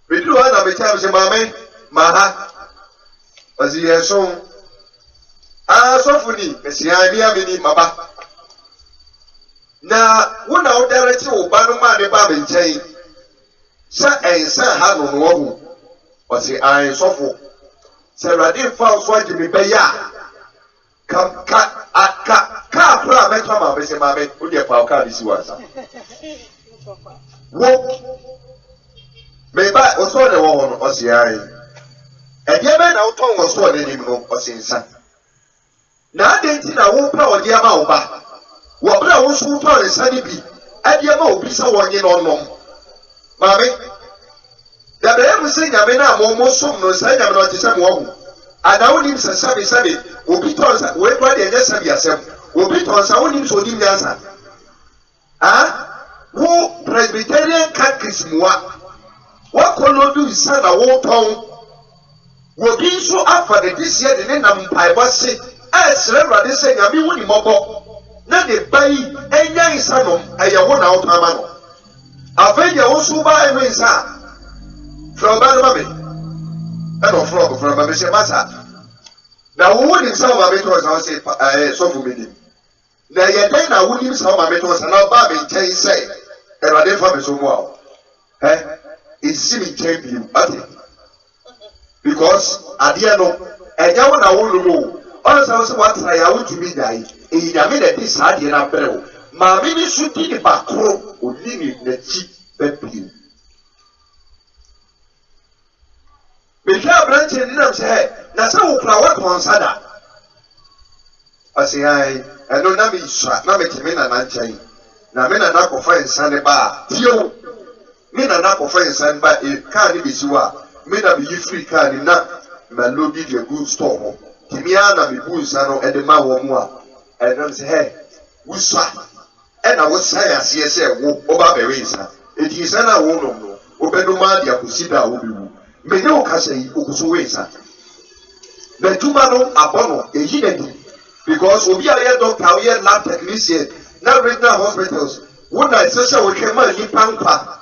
We do another time, say, Mammy, Maha, as he has shown. So funny, as the idea mini, Maba. Now, one out there, it's all Banuma the Babin chain. Sir and Sir Hanon Wobu, or say I am so Sir Radin found so to be Baya. Come, cat, Metama, Mr. Mammy, put your power card this was. Walk. Maybe was one the woman, or say I. And your man out tongue was one in him, or saying, son. Now, they did a whoop or dear Mauba. What I was whoop or sunny be, and your mo be so one in on. Mammy, that everything I mean, I'm almost so no sign I'm not the same one. And I would him say, will be told that we're ready and just have yourself. Will be told someone him so dim answer. Who Presbyterian catechism what can do is send a whole town. Will be so up for this year, the name of I was sick. As Reverend is saying, I mean, when you mobile. Now they buy a young son of a one out of Avenya also buy me from Banamami. And of Frog from Mamisha Massa. Now, who would some of it was, I say, so for me. Now, yet then I would use some of it was an album in say, and I didn't find so well. It's seeming champion, because I didn't know, and now I won't know. ɔnsa so watra ya wotumi dai eyi nyame na di saa deɛ na brɛ wo maame ni so di ne bakoro oni ni n'akyi bɛpie mehwɛ aberanteɛ ni nam sɛ na sɛ wokura wɔtɔn nsa da ɔsɛ ae ɛno na mesua na meteme nana nkyɛn na me nana akɔfa nsa ne ba a tio me nana akɔfa nsa ne ba kaa ne bɛsi hɔ a me na meyi firi kaa ne na malodi deɛ gu store hɔ tìmí a na mebu nsa no ɛde ma wɔn mu a ɛnam sɛ hɛ wusua ɛna wosan aseɛ sɛ wo ɔba bɛwe nsa eti nsa na wo nom no wobɛdum adi akosi da a wobɛwu mbɛnyɛ wo kasa yi okuso we nsa na adwuma no abɔ no eyi na di because obi a yɛ doctor a yɛ lab technician na regional hospitals wo na ɛsɛ sɛ wohwɛ ma nipa nkwa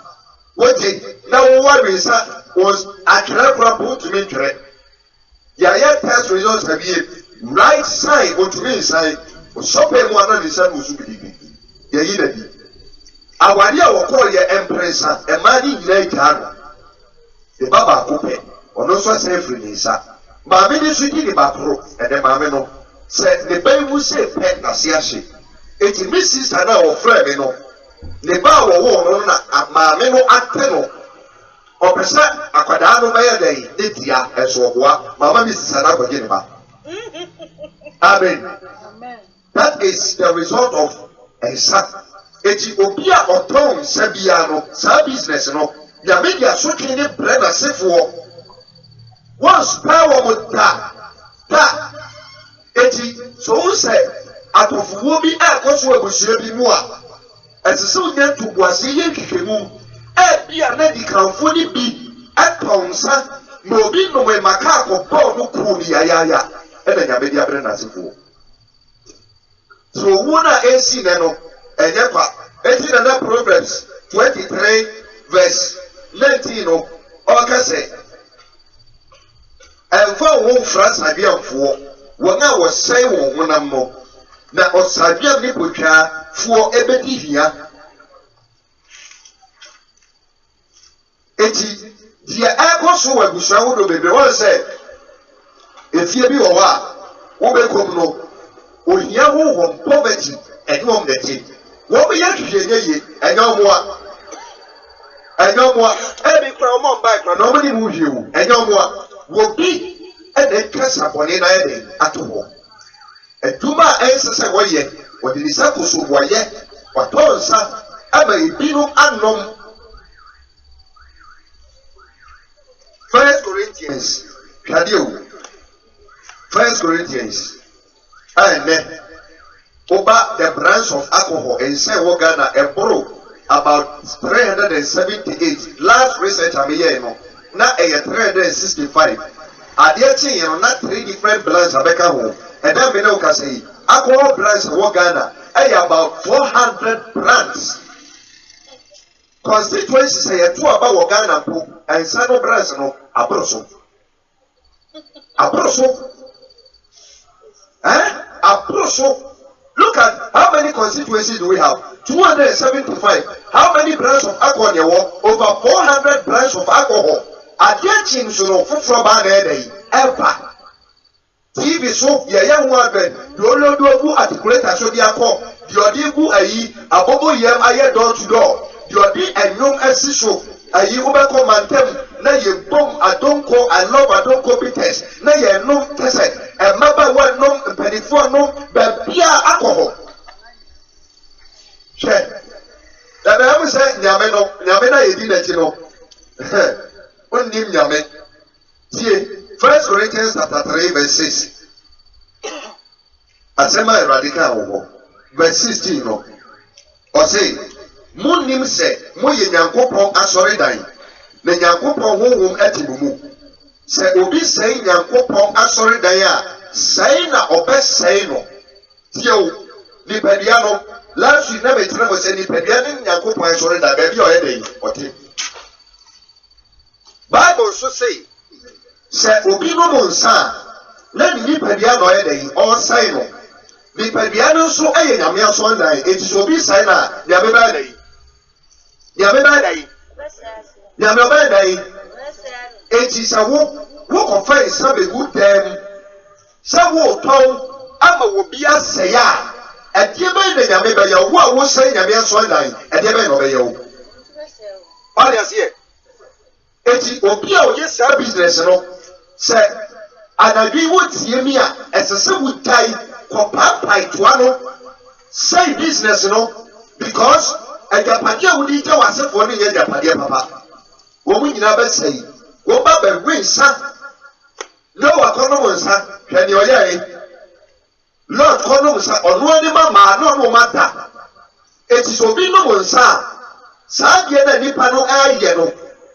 wogye na woware nsa wɔ atwerɛ kora po ntumi ntwerɛ yɛayɛ test results abie right side otumi nsan osɔpɛ mu ana ne nsa no osu gidigidi yɛyi na di awade a wɔkɔɔ yɛ mprɛnsa ɛmaa ne nyinaa gyaa no ne ba baako pɛ ɔno nso asɛn firi ne nsa maame ne so di ne bakoro ɛdɛ maame no sɛ ne ba mu sɛ pɛ n'ase ahye eti me sista no a wɔfrɛ me no ne ba a wɔwɔ no na maame no ate no ɔpɛ sɛ akwadaa no bɛyɛ dɛn ne tia ɛso ɔboa mama mi sisa na akɔgye ne ba amen that is the result of ɛnsa eti obi a ɔtɔn nsa bia no saa business no nyame de asotwe ne brɛ n'asefoɔ wɔn spɛɛ wɔn ta eti so wɔn sɛ atɔfoɔ bi a ɛkɔ so abusua bi mu a ɛsɛ sɛ wɔnyɛ ntoboase yɛ nhwehwɛmu ɛbi a na di kanfo ne bi ɛtɔn nsa na obi nom maka akɔbɔɔ no kuu ne yayaya ɛna nyame de abrɛ n'asefoɔ so owu na esi ne no ɛnyɛ kwa eti na na Proverbs 23 verse 19 no ɔka sɛ ɛmfa wɔn mfra sadeɛmfoɔ wɔn a wɔsɛe wɔn honam no na ɔsadeɛm ne potwaafoɔ ɛbɛdi hia eti deɛ ɛkɔ so wɔ abusua ahodoɔ bebree wɔn sɛ efie bi wɔ hɔ a wɔbɛkɔm no ohia honhom poverty ɛne wɔn dɛte wɔn bɛyɛ hwehwɛ nyɛ yie ɛnyɛ ɔmo a ɛbi kora ɔmo mba kora na ɔmo ne mu hwie wo ɛnyɛ ɔmo a wɔbi ɛna nkasa bɔne na ɛde ato hɔ adwuma a ɛnsɛ sɛ wɔyɛ wɔde ne nsa koso wɔyɛ wɔtɔ nsa ama ebinom anom 1 Corinthians hwade o 1 Corinthians ɛnɛ oba the branch of alcohol ɛnsɛ wɔ Ghana ɛboro about 378 last research ameyɛ no na ɛyɛ 365 adeɛ kye yɛn no na 3 different brands abɛka ho ɛda mi na ɔka sɛ yi alcohol brands wɔ Ghana ɛyɛ about 400 brands constituencies ɛyɛ to aba wɔ Ghana po ɛnsa no brands no aboro so aboro so. Look at how many constituencies do we have? 275. How many brands of alcohol there were? Over 400 brands of alcohol. Adeɛ kyi nso no foforɔ baa na ɛda yi ever. TV so yɛyɛ ho advert deɛ ɔlɔdo agu articulator so de akɔ deɛ ɔde gu ayi abobo yɛm ayɛ door to door deɛ ɔde ɛnwom asi so ayi wobɛkɔ mantam na yɛ bom adonko I love adonko bitters na yɛ nom tɛsɛ ɛmabaawa nom mpanimfoɔ nom baabi a akɔ hɔ hwɛ ɛbɛn mu sɛ nyame na yɛdi n'akyi no onnim nyame tie 1 Corinthians chapter 3 verse 6 asɛm a Awurade ka wɔ hɔ verse 16 no ɔse munnim sɛ moyɛ Nyankopɔn asɔredan na Nyankopɔn honhom ate mo mu sɛ obi sɛe Nyankopɔn asɔredan a sɛe na ɔbɛsɛe no tiew nipadua no last week na mekyerɛ mo sɛ nipadua ne Nyankopɔn asɔredan baabi a ɔyɛ dɛ yi ɔte Bible so say sɛ obi nom nsa a na ne nipadua na ɔyɛ dɛ yi ɔsɛe no nipadua no nso ɛyɛ Nyame asɔredan eti sɛ obi sɛe na Nyame bɛyɛ dɛ yi Nyame ɔbɛyɛ dɛ yi eti sɛ wo kɔfa nsa bɛgu dɛm Sawo Tom, ama will be a say, and give me the Yameba, what was saying Yamia Swanline, and never know you. All you see, it will be our yes, our business, say, and I agree with you as a simple tie, Papa Tuano, say business, because a Japadia would eat our symphony in Japadia, Papa. What we never say, what Baba wins, son. No, I can't son, can you hear? Lord, call us on one mamma, no matter. It is Obino, son. Sabian and Nipano air yellow,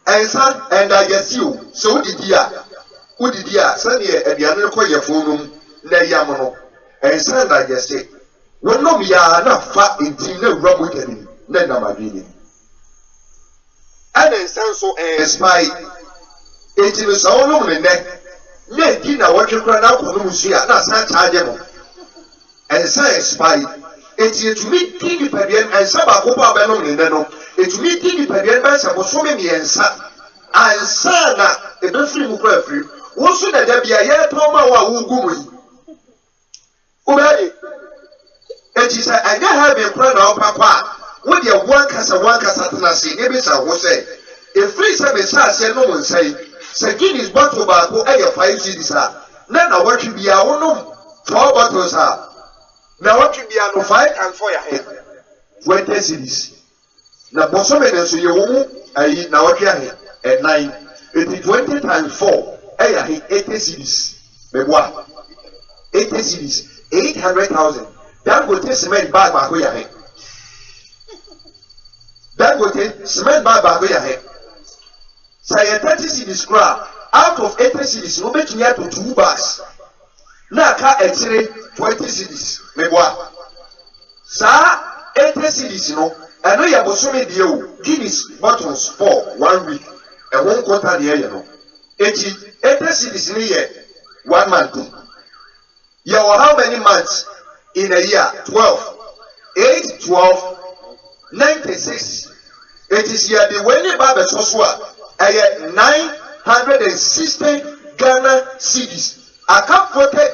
and son, and I guess you, so did ya. Who did ya, Sunny at the Anakoya phone, lay Yamano, and son, I guess it. When no me are not fat in Tina rum with him, then I'm agreeing. And then sound so a spy. It is all over the neck. Nay, dinner working for an alcohol, not such a and say spy. It's to meet King Padian and Sabacopa Belon in Nano. It's to meet King Padian by Sabosomi and Sana, a different referee. Also, that there be a year Toma Wugumi. Obey. It is I never have a plan of Papa. What your work as a work as Satanasi, Ebisa will say. If free service has no one say, Sagin is bottle tobacco, and 5 cities are. None are working be our own. 4 bottles are. Now what should be an 5 and 4 your head? 20 cities. Now Bosomene so you won't now what at 9. It is 20 times 4. 80 cities. But what? 80 cities. 800,000. That will take cement bag back your head. That will take cement bag back your head. Say 30 cities crowd. Out of 80 cities, no make me out to 2 bags. Now car actually 20 cities. Meboa. Sa 80 cities, I know you have so many Guinness bottles for 1 week and 1 quarter the year, 80 cities in a year, 1 month. You know how many months in a year? 12. 8, 12, 96. It is here the Wendy Barber Sosua. I get 960 Ghana cities. I can't forget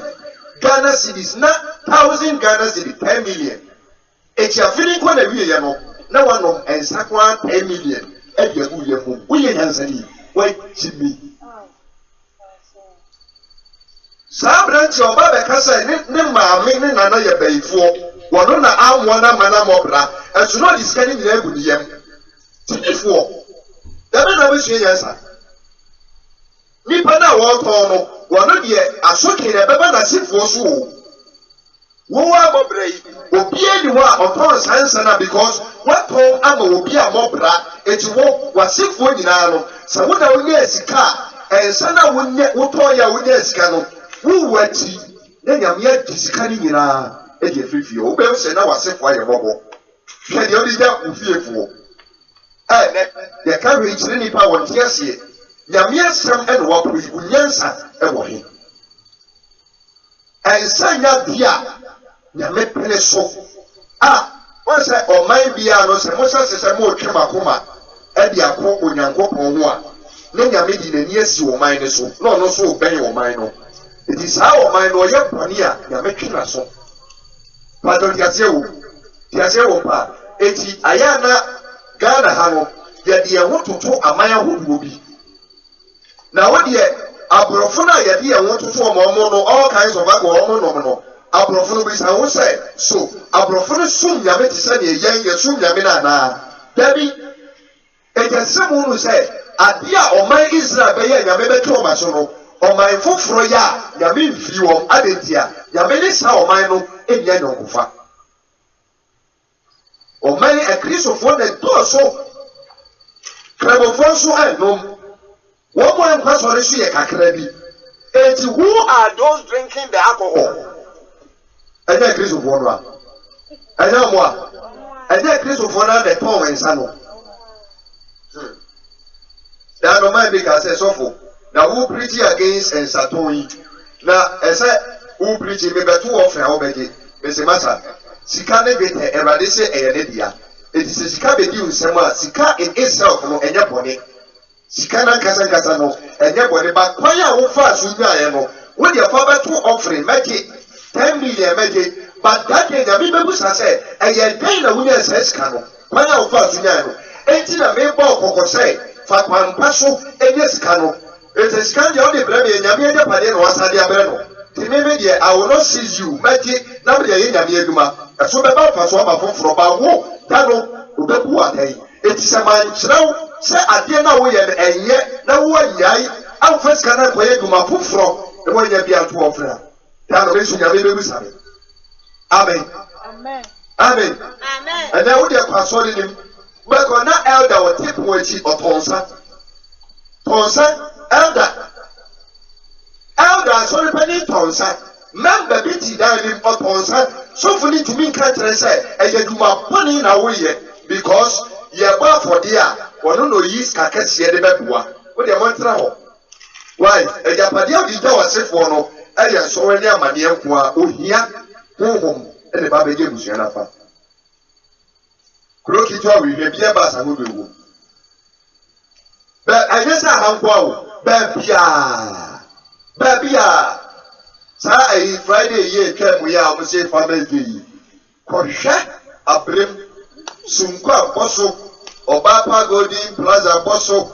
Ghana cities, not 1,000 Ghana cities, 10 million. It's your feeling when a year, no one of and Sakwa 10 million. And you will answer me. Wait, should be. Some branch of Baba Casa, Nimma, meaning another bay for one on the arm, one man mobra, and so not is getting there with them. Before. That is always your answer. Nipana walk on one year, I shook in a baby as if for so. Who are Mobre, will be anyone of Thomas Hansana because what home Amma will be a mobra, it's was sick for Dinano, so what I will yes car, and Sana would yet Wotoya would yes canoe. Who were tea? Then I'm yet discanning in a free few. Bells and I was sick for your mobile. Can you only doubt who fearful? And the carriage any power, yes, ye. Yamia Sam and walk with Unyansa and Wahi. And Sanya Dia, Yame Peneso. Ah, once I or my Bianos and Moses is a more Kamakuma, and the Ako Unyanko Ponwa. No Yamidi and yes, you mine so, no, so bang or mine. It is how my lawyer Pania, Yamekina so. Pardon Yazeo, Pa, Eti Ayana Ghana Hano, yet the want to talk a Maya would be. Now, what ye, Abrofuna, yet I want to form all kinds of alcohol. Abrofuna is I will say, so Abrofuna soon Yameti said, young, soon Yamina. Debbie, it is someone who said, Adia or my Israel, Yamebe Tomasono. O my fofroya yamin fiwo adentia yamene sa o man no enye nkofa o man e kristofo na to so krabofo so anom wo mo en kwaso re so ye kakra bi enti who are those drinking the alcohol enye kristofo no a enye mo a enye kristofo na the ton ensa no da no man be ka say sofo. Now who preach against and Satoni? Now, as I who preach me better offer obey, Mr. Massa. Sikane bete eradise eyedia. It is a sika be you sema sika in itself no enya bone. Sikana kasa no enya bone but kwaya wo fa so nya ye no when your father to offering magic 10 million magic, but that day the people say, and yet then a winner says cano, when I was Yano, 18 a main ball say, Fakwan Paso, and yes cano. It is kind of the blame in Yamia Padeno was Adia Breno. The media, I will not seize you, magic, now the Yamia, a super Paswama from Bawo, Tano, Ubepua. It is a man now, say Adena way and yet no one yai, and first cannot play to my foot from the way you be out to offer. Tano is Yamia. Amen. Amen. Amen. Amen. And now we are consoling him. But on that elder or tip which or Tonsa. Tonsa, elder. Elder, sorry, penny Tonsa. Member bitty dining for Tonsa. So for to me, can't say, and you do my money in a way because you are bad for dear. One no yeast can catch the Bebua. What you want to why? A Japadia did our safe one of Aya Soria Mania, who here, home, and the Baby James Yanafa. Croaky Joey, may be a bass and will be. But I guess I have wow, Babia. Say Friday, ye came we are, say family. Kosha, a brim, Sunqua Bosso, Obapa Godin, Plaza Bosso,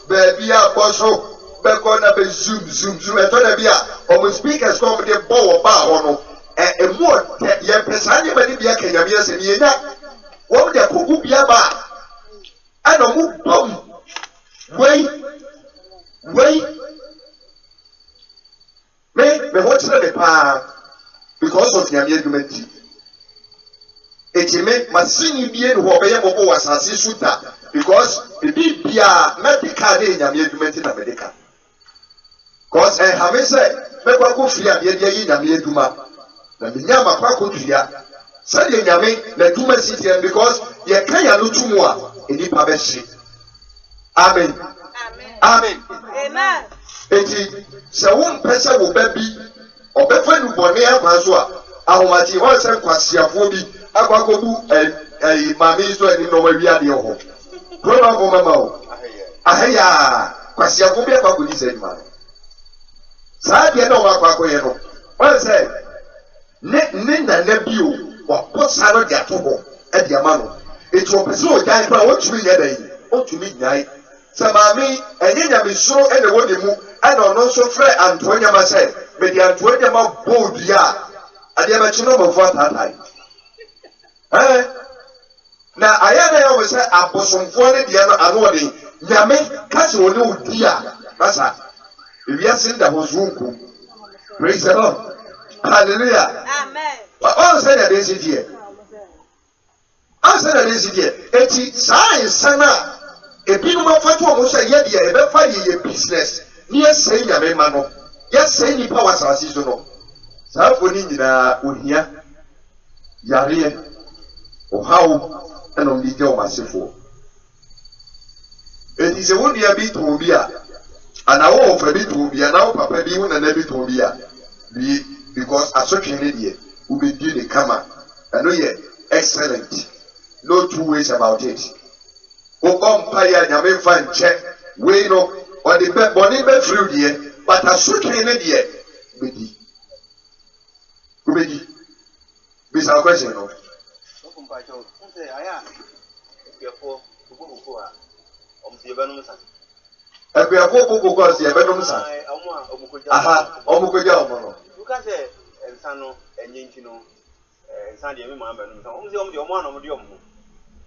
Babia Bosso. Bekona be zoom, and Tonabia, or speakers come with a bow of bar and more, yet Pesani, but if you can have yes and ye not. What the cuckoo be about? I don't move bomb. Wait. Me what's the power because of the argument. It may Massini be in who was a suitor because the BPR medical in the argument in America. Because I have said, make one go free and the Yamia, the Yama Quaco here. Say Yami, the two messages because ye can't look to more in the Pabeshi. Amen. Amen. Amen. Eti, so one person will be or Befan Bonia Pasua. Ahomati was a Quasiafobi, Aquacobu, and Mammy so and no way at your home. Probable Mamma. Ahaya, Quasiafobia Quacu said, man. Sadia no Aquacoyano. One said, Ninda Nebu, or Posano Gatobo, at the Amano. It was so guy, but what to me a day, or to midnight. Samami, and then I saw and the one move, and on also Fred Antonia myself, but the Antonia of Bodia, and the Amachino of what I now I always say, I put some for the other annually. Yame, Castle, no dear, Massa. If you have seen that was room, praise the Lord. Hallelujah. Amen. But all said that this is here. I said that this is here. It's science, Sana. A people of Fatu almost a year, a better business. Yes, saying a man. Yes, saying the powers are seasonal. Saponi Unia Yari or how and on the girl myself. It is a would be a bit to be a. And I want for it to be an hour, Papa, be one and every to be a. Because a certain lady will be doing the camera. I know yet, excellent. No two ways about it. Ompire, Yamin fan check, we know, or the bonnie bed through here, but a certain lady, Biddy. Biddy. This our question. No, I am. Therefore, the Venomsa. If we are 4 because the Venomsa. Aha, Omukoja. You can say, and Sano, and Yinkino, and Sandy, and Mamma, and only one of the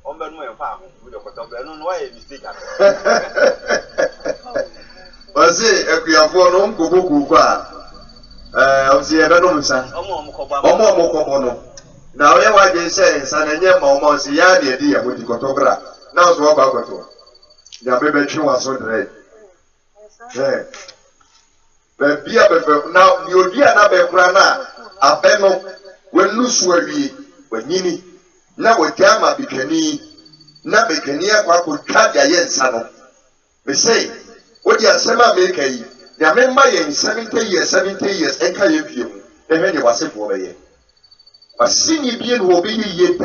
on the farm with a photo. I don't know why I mistake. But say, if we are 4 home, go, I'll see a Venomsa. Omo. Now, why they say, San and Yamma, Siani, dear, with the photograph. Now, so about it. The baby was so dread. But be now, you dear Nabe Prana, a beno, when loose were we, when Nini, now with Yama Bikini, Nabekania, what could cut the yen sano. They say, what you are Sema make a, the member in 70 years, and can you, the many was it over here. A senior being will be yet.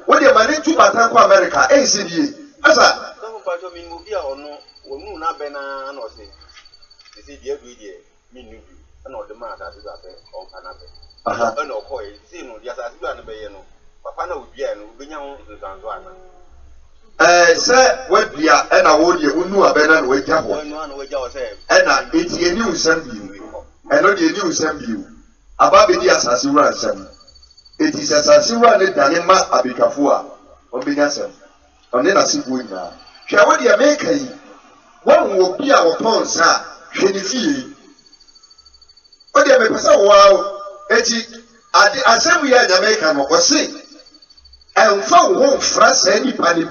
What you manage to Batanco America, ACD, as a don't fight me, or no, or no, not Bena, or say, they say, dear, mean no the man that is on Panabe. No, Coy, Zino, yes, I do an Bayano. Papa no would be an Ubinian Zanzuana. Sir, what we are, and I would you know a better way to have one way you say, and it's a new assembly, and not a new assembly. Above the Assasura assembly. It is Assasura and Danima Abikafua, or Binasem, or Nena Sibuina. Shall what you make one will be our pawn, sir, Shenifi. What you make so wow, Eti, at the assembly in Jamaica, or say, and found home France any panic.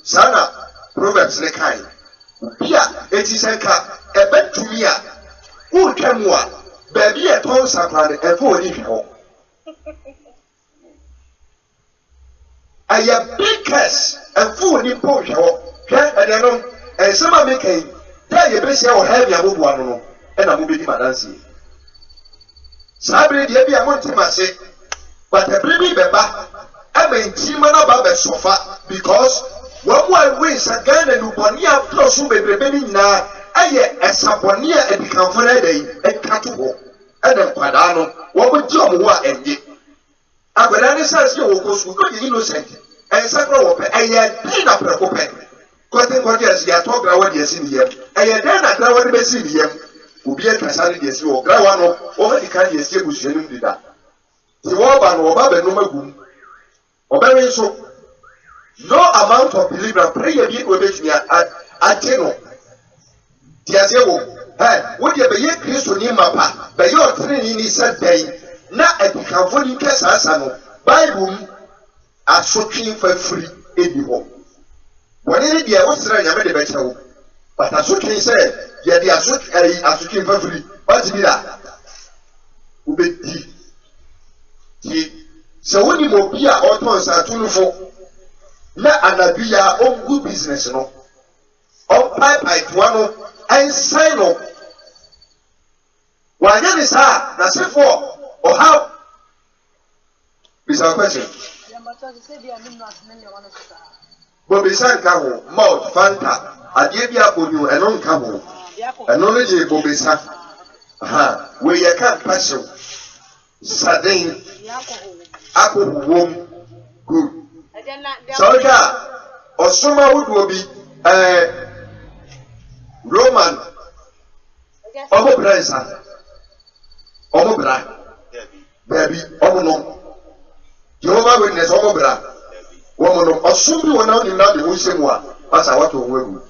Sana Proverbs ne kai bia etisenka ebe tumia untwamwa baby e ton sakran e fo oni hwo aya biggest and fo oni po hwo hwe ade no ensema me kai ta ye be sia wo ha bia bobu anu no e na mo be di madansi sabre de bia mo ntima se but e bi beba e be ntima na ba be sofa because one more ways again and Uponia plus who be rebelling now. Aye, a Saponia and become for a day and Catuo and then Padano. What would John War and it? Abelani says you will go to innocent and Sacro, a year up a copen. Cotton Cordias, you are talking about your senior, a year then I know what the senior will be a Casari, yes, you or Grawano, or the kind of Stable did that. The Warban or Baba Nomagum or very so. No amount of believer prayer be with me at Teno. Tiazeo, hey, would you be a Christian in Mapa? By your training is a day, not a Cavoni Casano, Bible are soaking for free in the home. When it be a Australian, I made a better, but as you can say, yeah, they are soaking for free. What's that? Ubeti. So when you will be a authors are too for. Na anabiya on good business no on pipe one and sign up why that is hard na say for or how is our question but beside kaho mouth fanta adie bia bonyu eno nka ho eno le je bo besa we ye kan passion sadin akọ good. Soldier or Suma would be Roman Omobresa Omobra baby Omono Jehovah Witness Omobra Woman of Osumi one out in the Musimwa as I want to work.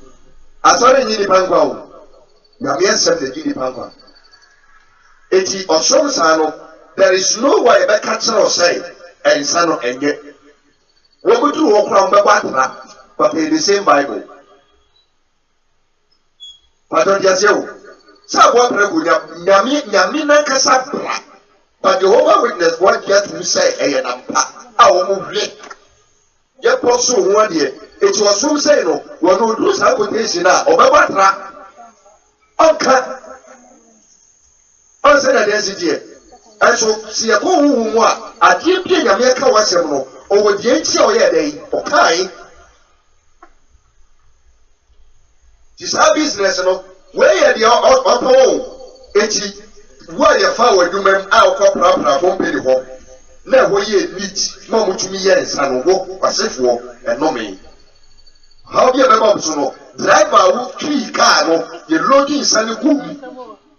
I saw in the Pangua Yamia said the Gini Pangua. Eti Osum Sano, there is no way back catcher or say and Sano and yet. What would you walk around the water, but in the same Bible? Pardon Yazio. Somewhat regular, Yamina Casabra. But Jehovah Witness what yet to say, a nampa, our movie. Yet, also one year, it was some say no, one would lose application or Babatra. Uncle. Answer that yesterday. And so, see a poor I did pay Yamaka was a over the ATO day, okay? This our business, no. Where the home, it's why your father do men out for proper home pay the home. Now, where you meet, Mamma to me, yes, and walk as if war and no me. How do you remember so? Driver will key car, you loading Sunny Boom.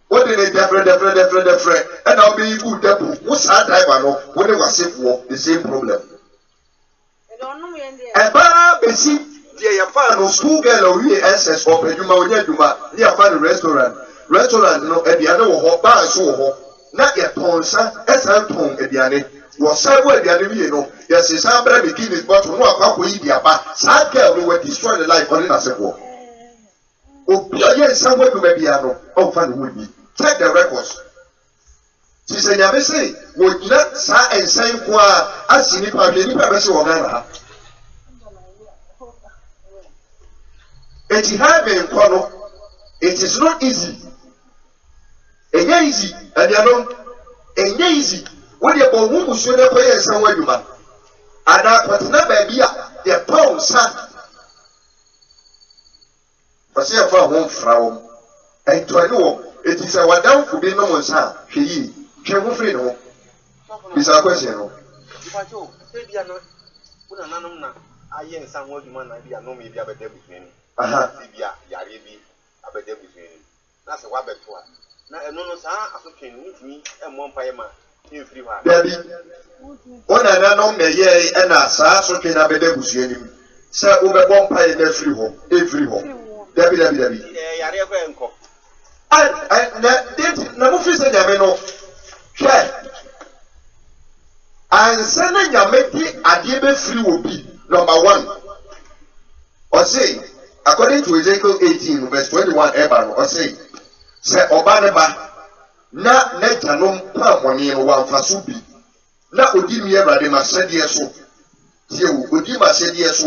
What did they different, and I'll be good devil. What's our driver? No, when they were safe war, the same problem. Eba besi dia ya fa no school girl o wi SS for peduma onya duma dia fa no restaurant no aduane wo ho ba so wo ho na ya tonsa esa ton aduane wo sabu aduane wi no ya se sambra be give it but no akwa yi dia ba sa girl no will destroy the life on na sebo obi oye sanwe duma bia no o fa no wi check the records ti se nyame se wo gina sa ensan ko a asini pa be se wo Ghana ha. It is not easy. Easy, and you know, easy. When you go home, you should have somewhere you man. And I put never be the pound son. But see, I found home from and to know It is our down for being no one, sir. She will free no. It's our question. If I told, say, they are not. Put an animal. I ain't some old man, I be a no maybe a better between. Sibia, Yaribi, a better between. That's a wabbit one. Now, no, sir, African with me and one payment in free one. Daddy, one and a year and a sasso can have a debussy. Sir, over one pay in every home, Debbie. I did no fish and Yameno. Share. And sending Yameti a debe free will be number 1. Or say, according to Ezekiel 18, verse 21, Eban, or say, Obaneba, na Netanum Pamoni and one Fasubi. Na Udimi Radima said yes, Udima said yes,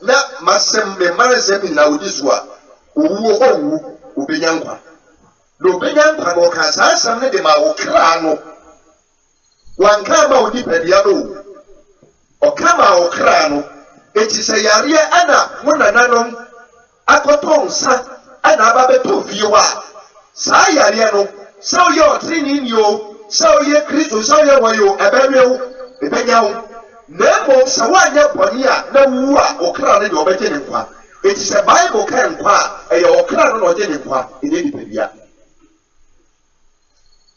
na Masem me Marazem na Udiswa, Ubeyanka. No Beyanka no Casa, some of them areOkrano. One Kama Udipediano, or Kama Okrano. It is a Yaria Anna, one ananon, Aquaton, son, and Ababeto Viewa. Sayariano, so you're training you, so ye Christo, so you are you, a burial, a benyao. Nemo, Sawaya, Bonia, no war, or crown in your beginning. It is a Bible can qua, a your crown or genuine in any pedia.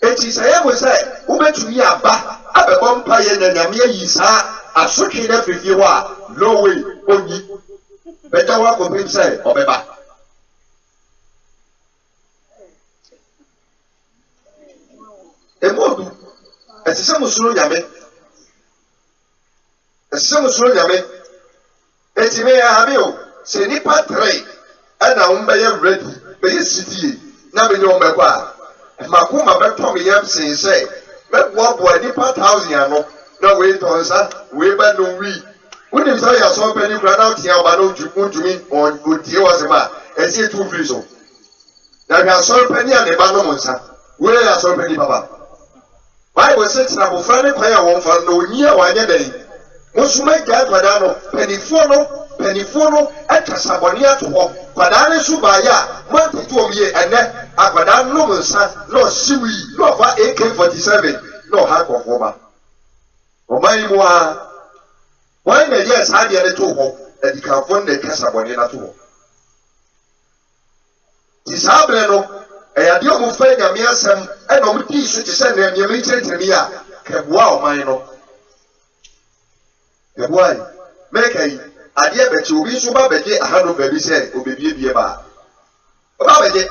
It is a ever say, Ubetuya ba, Abba Bompire and Yamia Yisa, a sucking every viewer, no way, only. Better work of him say, Obeba. Emodu, a Samusul Yame, a Samusul Yame, Etimea Hamil, say Nipa 3, and now Umbaya ready, by his city, Nabino Meba, Makuma Betom Yam say, Met one boy Nipa 1,000 Yano, no wait on sir, we but no we. When you say I saw Penny Brad out here, but don't you want to me on good deal as a man, and say 2 free so. Now you saw Penny and the Banomonsa, where I saw Penny Papa. Bible says na friend kwaya won fa no nyia wanya dai musuma ga kwadano penifono atasaboni ato kwadane su ba ya mantutu omiye ene akwadano no nsa no siwi no fa AK47 no ha kokoba o mai mu a wan na yes ha de to ho edi kan fon de kasaboni na to ho disable no Eyadio mu fa nyame asem e no mti su ti se na nyame kyerɛkyerɛ a kɛboa o man no kɛboa mekai ade bɛkye obi so ba bɛgye ahado baabi sɛ obebiebie ba ba bɛgye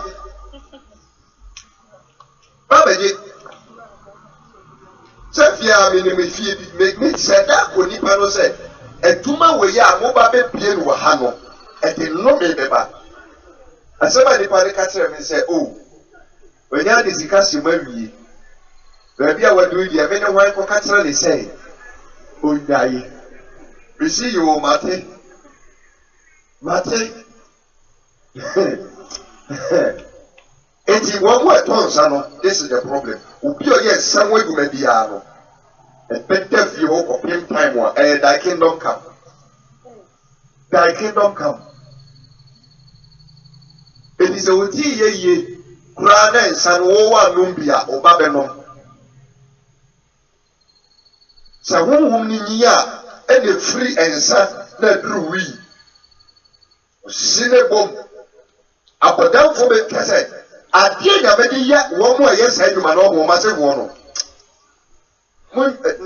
sɛ fia me fie bi me sɛ da ko nipa no sɛ adwuma wɔ yi a mo ba bɛbie no wɔ ha no ɛde no me bɛba asɛba nipa ne ka kyerɛ me sɛ o when you are discussing maybe, maybe I will do it. I mean, why for catcher they say, oh, die. We see you, Mate. It's one more time, this is the problem. Upio, yes, somewhere you may be a better view of him time one, and thy kingdom come. Thy kingdom come. It is a ye. Brother, son, woa numbia, or Babylon. So, whom ya, and the free and son, that drew we. Sinable. Up down for the cassette. I did a media, one more yes, and you man or massive one.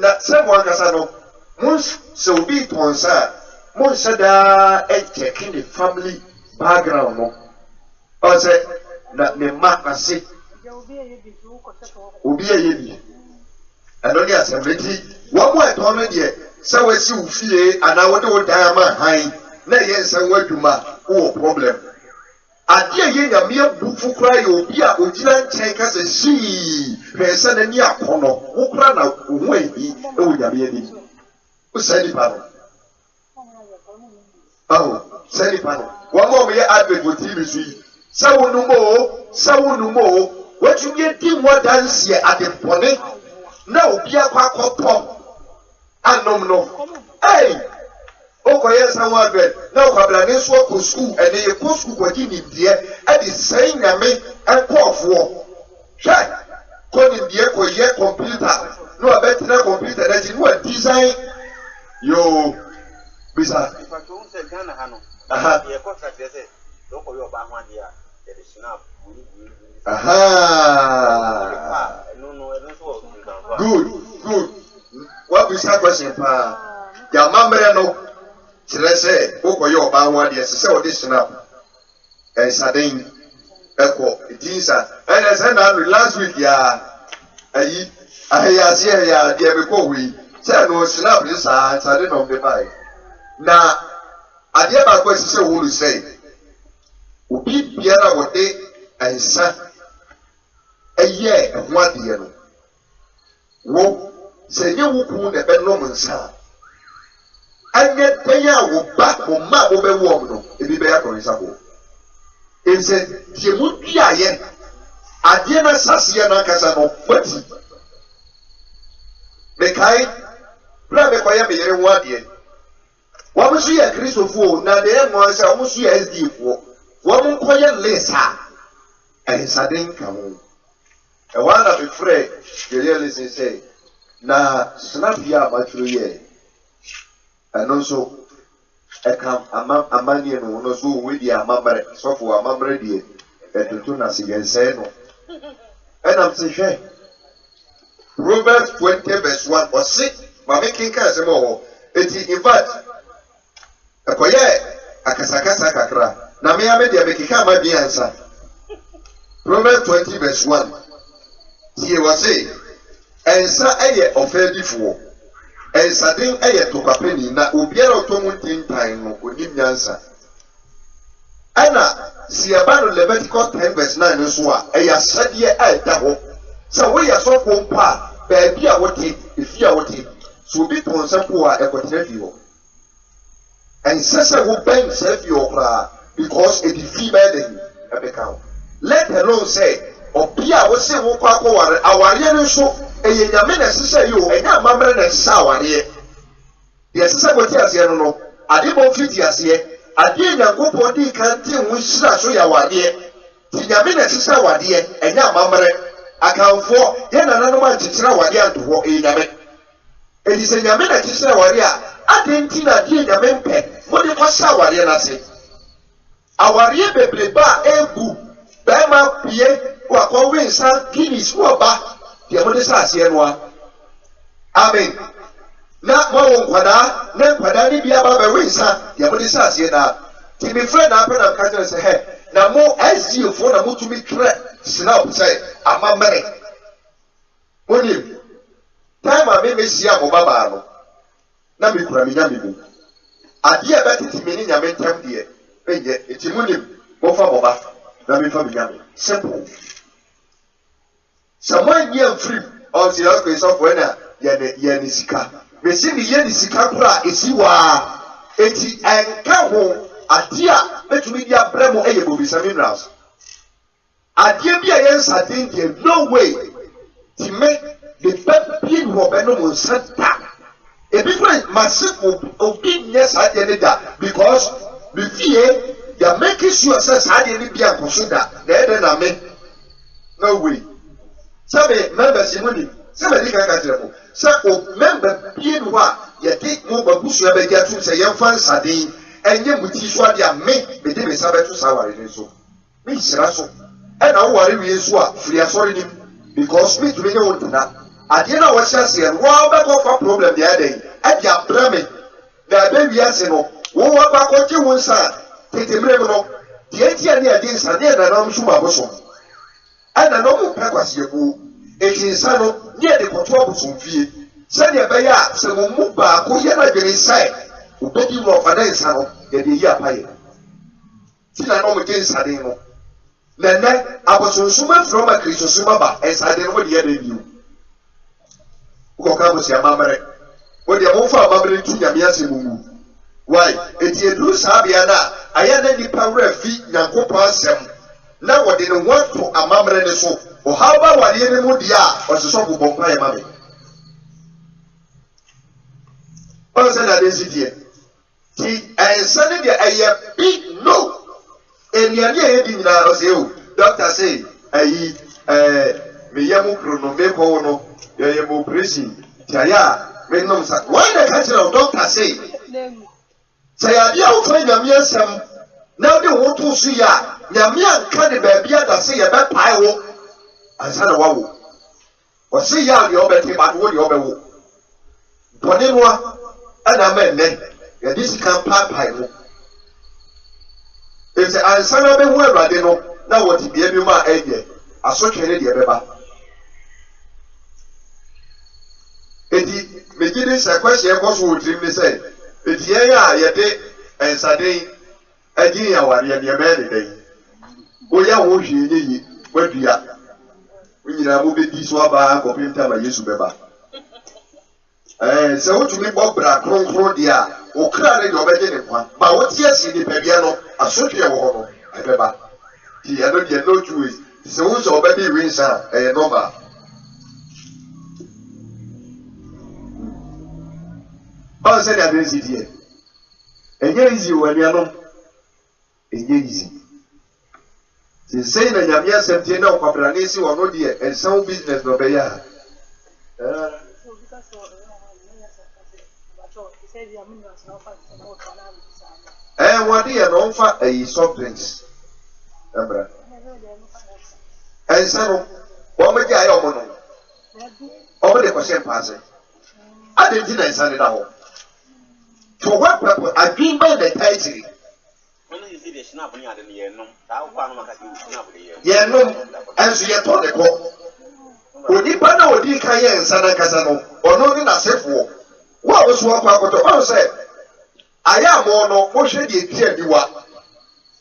Not someone Casano. Most so be to answer. Most said, a checking the family background. Or say, that me mark say obi ayebi anoni asembeti wo mo eto no de se we si ufie ana wo de wo dan ma han na ye nsan wadwuma wo problem ade ye nyame abufu kra ye obi a ogina nchen ka se si pese na ni akono wo kra na wo ebi e wo nyame ani wo sani pa no sani pa no wo mo me advert wo TV so yi Sawunumo, what you get in what dance here at the pony? No, be a quack or pop. And no. Hey! Oh, yes, I want it. Now, Hablanes walk to school and they post school working in there at the same name and call for. hwɛ kɔni die kɔyɛ computer no abɛtena computer n'akyi no design yo bisa If I don't say Ghana Hano, the contract they say, don't call your back one year, there is snap. Good. What we start question pa? Ya mamre no. Kyerɛ sɛ wokɔyɛ ɔbaa ho adeɛ sɛ sɛ wɔde snap ɛnsaden ɛkɔ tinsa ɛnɛ sɛ na last week ya ayi ahɛyɛaseɛ ya deɛ mekɔ hui sɛ no snap ne saa ɛnsade na ɔmde bae na adeɛ baako asi sɛ wɔlu sɛ obi biara wɔde ɛnsa ɛyɛ ɛho adeɛ no wo sɛ nyɛ wo kunu na ɛbɛnom nsa anya tanya wo ba mo ma wo be wo no ebi be akonisa ko ense die mu duaye ade na sase na kasa no fati me kai bra me koye me yere ho ade wo mo so ye kristofo na de mo se wo so ye sd fo wo mo koye lesa ensaden ka mo e wa na be frɛ ye lesen say na snap ya ma tru ye and also eka amanie no so we di amamre so for amamre die etutu na sigense no and am say hwe Proverbs 20 verse 1 or 6 ma making can say mo eti in fact akoye akasakasa kakra na me ame dia mekika ma bi ansa Proverbs 20 verse 1 tie wa say ensa eye ofedifo ensaden eye tokapeni na obiara otomu tintan no onim nyansa ana siaba no Leviticus 10 verse 9 nso a eya sade a eta ho sɛ woyɛ sɔfo mpa baabi a wote efi a wote so obi ton sɛpo a ekɔtena fi hɔ ɛnsɛ sɛ wo bɛn sɛ fi hɔ koraa because edi fi bɛɛ den ɛbɛka ho let alone say obi a wo se wo kɔ akɔware aware no nso eye nyame na sisa yi o enya amamre na sisa aware ye sisa boti ase no no ade bo fiti ase ade nyankopɔ di kan ti hu sira so ya wade ti nyame na sisa wade enya amamre akanfo ye na nanom ankyekira wade antohɔ nyame edi se nyame na kyekira wade a ade nti na die nyame mpɛ mo de kɔsa wade na se aware bebreba egu bɛma pie wakɔwe nsa Guinness wɔba deɛ mo de sa ase no a amen na mo wɔ nkwadaa ne bia ba bɛwe nsa deɛ mo de sa ase na ti me friend na apɛ na ka kyerɛ sɛ hɛ na mo SG fo na mo tumi trɛ snap sɛ amamere onim time a me mesia mo baba no na me kura me nyame mu adeɛ bɛtete me ne nyame ntam deɛ ɛnyɛ eti mo nim mo fa mo ba na me fa me nyame simple someone here free on the other case of when ya ni sika me see me ye ni sika kura esi wa eti enka ho ade a betumi dia bremo eye bobi seminars ade bi a yen sadin there no way to make the pepin ho be no mo seta e bi friend massive obi yes ade ne da because the fear they making sure say ade ne bia kosoda na na me no way sabe members money sabe dika ka tirefo sa o member pie no a ye de mo babusu abeji atum se ye mfa nsaden enye muti so ade a me de me sabe to saware ni so me sira so e na wo ware wi so a free asori ni because me to me won tana ade na wo sia se wo be ko fa problem dey dey e dia brame na be wi ase no wo wa kwa ko ti won sa tete mre no de ti ani ade nsa de na no so ba boso ana no mu pakwasi yebu ekinsa no nie de koto abusumfie se de be ya se mu ba ko ye na dwere sai obedi no fada nsa no ye de yi apaye ti na no mu de nsa de no nene abosonsuma from a kristosuma ba nsa de no de ye de biu ko ka bo se amamre wo de mo fa amamre tu nyame ase mu why eti eduru sabia na aya na nipa wra fi nyankopɔ asɛm na wode ne wanto amamre ne so o haba wale ne mu dia o se so bobɔ pa yema me o se na desidie ti ensane dia eye big no eniane ye di nyina o se o doctor say ayi me yam krono me ko no ye yam operation tiaya me nom sa why the catch of doctor say say ya wo fa nyame asem na de wo to so ya nyame anka de ba bia da say ye be pai wo ansa na wawo o say ya de obeti ba wo de obewo bone no ana me ne ye dis kan pai wo e say ansa na be hu awade no na wo ti bia bi ma eye asotwe ne de beba edi megide se kwese e koso wotrim ne say edi ya ye de ensaden agin ya ware ye de be de oya wo hwie yi wadua nyina mo be di so aba kopinta ma Yesu beba se wotumi bobra kronkro dia okra ne de obeje ne kwa ba wotie asi ni pebia no asotwe wo ho no beba ti ya no de no choice se wo so obedi winsa normal ba se dia den sidie enye easy wani ano enye easy say na nyame asɛmtie na ɔkwabra si wono de ensan business no be ya what do you know for a soft drinks abra ensan no wo me ja ya omo no omo de question pass adenti na ensan da ho for what purpose agreement by the title ye no enso ye to de ko odi pa na odi kan ye nsa na kasa no ono ni na sefo wo so kwa akoto o se aya mo no mo hwe de tie diwa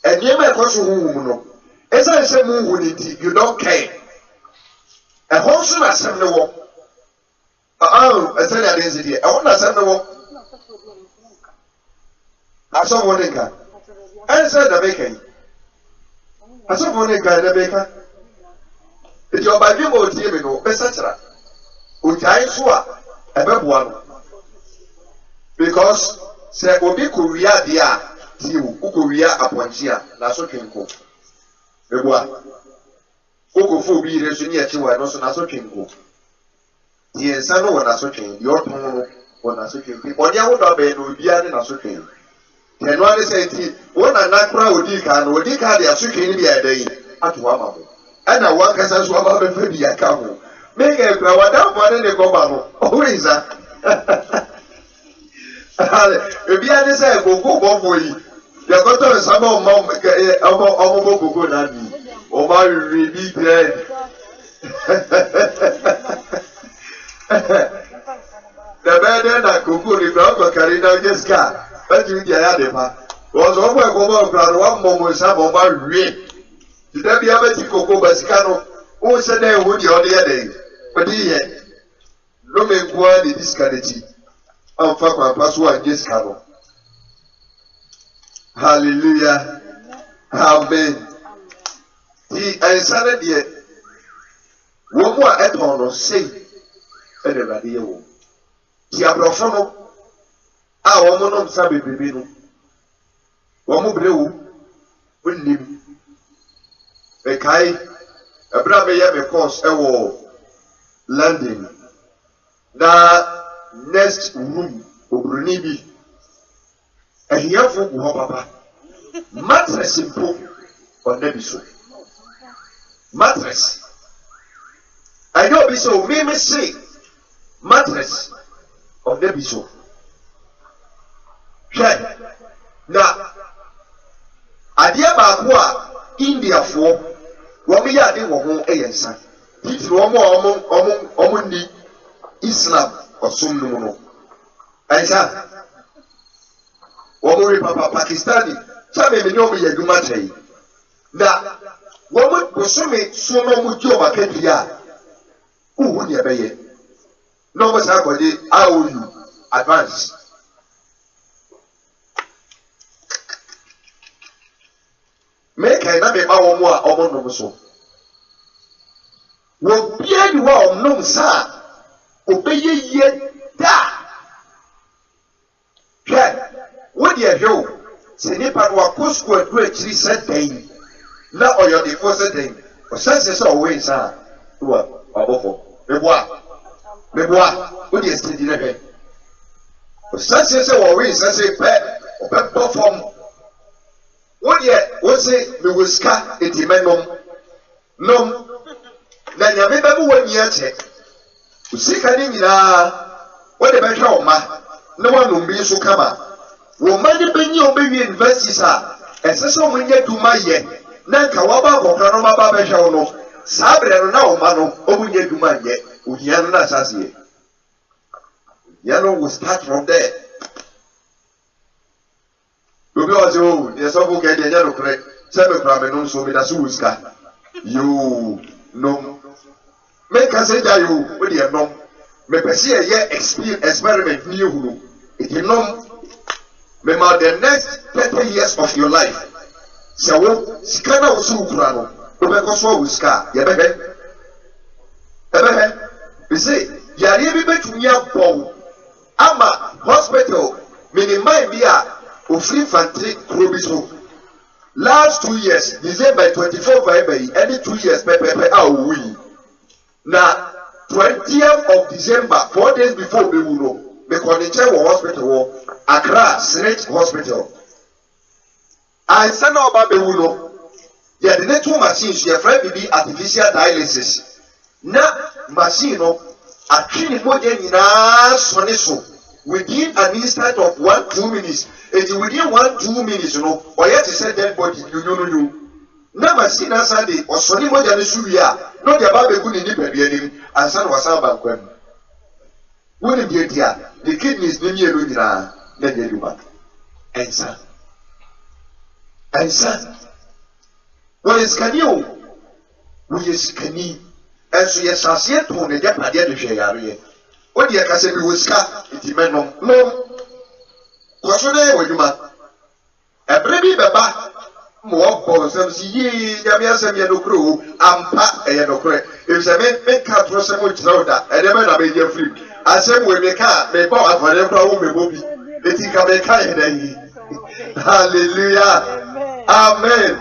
eniem e ko so huhum no esa se mu hu ni ti you don't care e ho so na sem ne wo esa ya de nsi die e ho na sem ne wo aso wo ne ka ensa da bekai aso wo ne ka da beka eti oba bi mo tie me no be sachara o jai so a ebeboa no because se obi ko wia dia tiwo ko wia aponchia na so twenko eboa ko fo bi re so ni echi wa no so na so twenko die nsa no na so twen yo ton no na so twenko o dia wo do be no bia na so twen tenu ade se ti wona na kra odi ka de so twen ni bia dan ato ama mo ana wa kasa so aba be fa bia ka ho mega kra wada mo ne ko ba no o riza ebi ade say gogo bo yi de ko to sa ba omo gogo na bi o ma ri bi bread the better na gogo ni ko carry down this car but you dey ya de pa was o mo ko mo kra wa mo sa bo ba ri di da bi abeti gogo basika no o se dey wo di o de ya dey but ye no me kwa de discarded Alpha Pasua Giscaro. Hallelujah. Amen. He answered yet. One more at on say, everybody. Tiabrofono. Our woman Sabi Bibino. One more blue. Will live. A kai. A brave yam course a war. Landing. Na next room obroni bi ehiafo bu ho papa mattress impo on bi so mattress I know be so me say mattress on bi so hwɛ na adeɛ baako a India fo wɔn yɛ ade wɔ ho yɛ nsa titiri wɔn ni Islam Osum no aisa wo papa Pakistani sabe me nyomo ye duma tai na wo mo bosome so no mu jo makadia uhu ne beye no mo sa ko di you advance me kai na me ba wo mo a omo no so wo bia di wa omnom sa obeye ye da what you do se nipa no akosko adu akiri said na oyo de for said or sense so we sa Abofo. Meboa. What is the dinner? Such as a way, such a pet, or perform. What yet was it? We will scat it, no. Then you remember 1 year check. We see what the better of ma. No one will be so come. Woman, be you baby universities are. And so when you do my yet. Nanka waba for Canoma Baba Shawno. Sabre now, Mano, Obu yet do my yet. Uhiana Sassi. Yellow will start from there. You there's some who get the yellow correct. 7 Pramenon so with a Suska. You know. Make us say that you with your nom. Me pursue a year experiment new. It is nom. Remember the next 30 years of your life. So, Skana was so crano. Because what was Ska? Yabebe. You say, Yari bet me up. Ama hospital, minimum beer, Ofri Fantri Krobiso. Last 2 years, December 24 February, any 2 years, Pepe, how we. Now, 20th of December, 4 days before we will know, the Konichewa Hospital, Accra Senate Hospital. I send out Babewuno. Yeah, the next 2 machines, your friend will be artificial dialysis. Now, machine, a clean modern in within an instant of 1-2 minutes. It is within 1-2 minutes, or yet to say dead body, you. Now, machine on Sunday, or Sonny Modern Suya, not the Babagun in the and son was about when. Wouldn't be dear, the kidneys the near Ludra, then you do. And son. What is can you? Which is can you? And so, yes, I see it on the Japan to share. What you can say, we will scar it. No, question when you ma a baby baba more for some see Yamias and Yadokru, Ampa and Yadokre. If a man make cut for some much soda, and never a major free. I said, when they can't, may buy for them, probably they think of a kind. Hallelujah. Amen.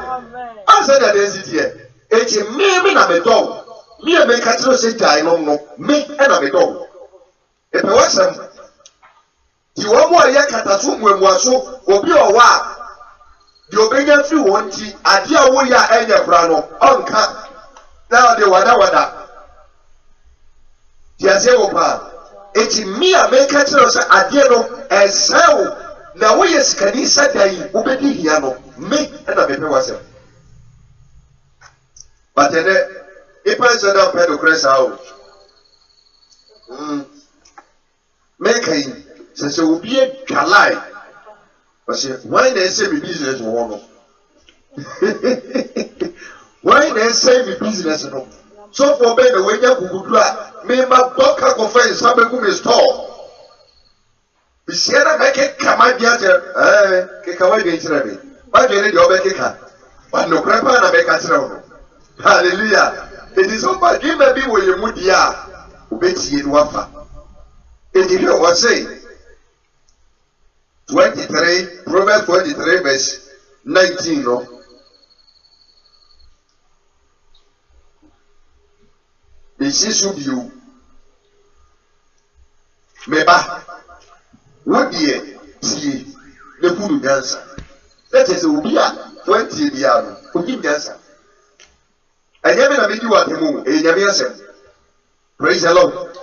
I said that is it here. It's a me, I'm a dog. Me, I make a true say, I don't know. Me, and I'm a dog. If I was some, you want more yet at a swim when was so, or be a wa. The obedient few want tea, a dear warrior and your brano, uncut. Now they wada. Tiazeopa. It's me, I make a true say, a dear and so. Now, we is can he say that obedi hiano, me and a baby was him. But then, if I said up at the crest out, make him says it will be a calai. But say, why they say me business one? Why they say me business no? So for me, the way you could do, me my boka confess, some people may store. Bisiera make it come out there, Kikawa against Rabbi. Why do you need your Bekika? But no grandpa and a Bekasro. Hallelujah. It is over, give me where you would ya, Betty in Wafa. It is what say 23, Proverbs 23, verse 19. No? This is you. Meba. What year? See, the Puru dancer. That is Ubia 20 years. Who give dancer? I never made you at the moon, a Yamiasem. Praise the Lord.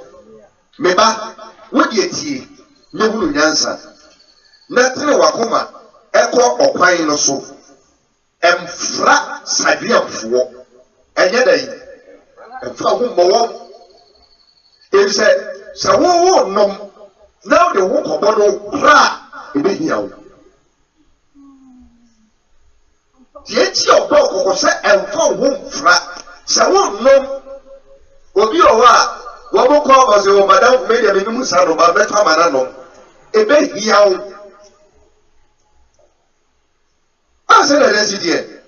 Meba, what year tea? No Puru dancer. Nothing Wakoma, echo or pine or so. Flat Siberia for. And yet I found more. It said, so no. Now the walk of one crack in the hill. The edge of Boko was set and found home flat. So won't know. Will be a while. What will call was your madame made a minimum son of a better manano. A big hill. I said, as it did.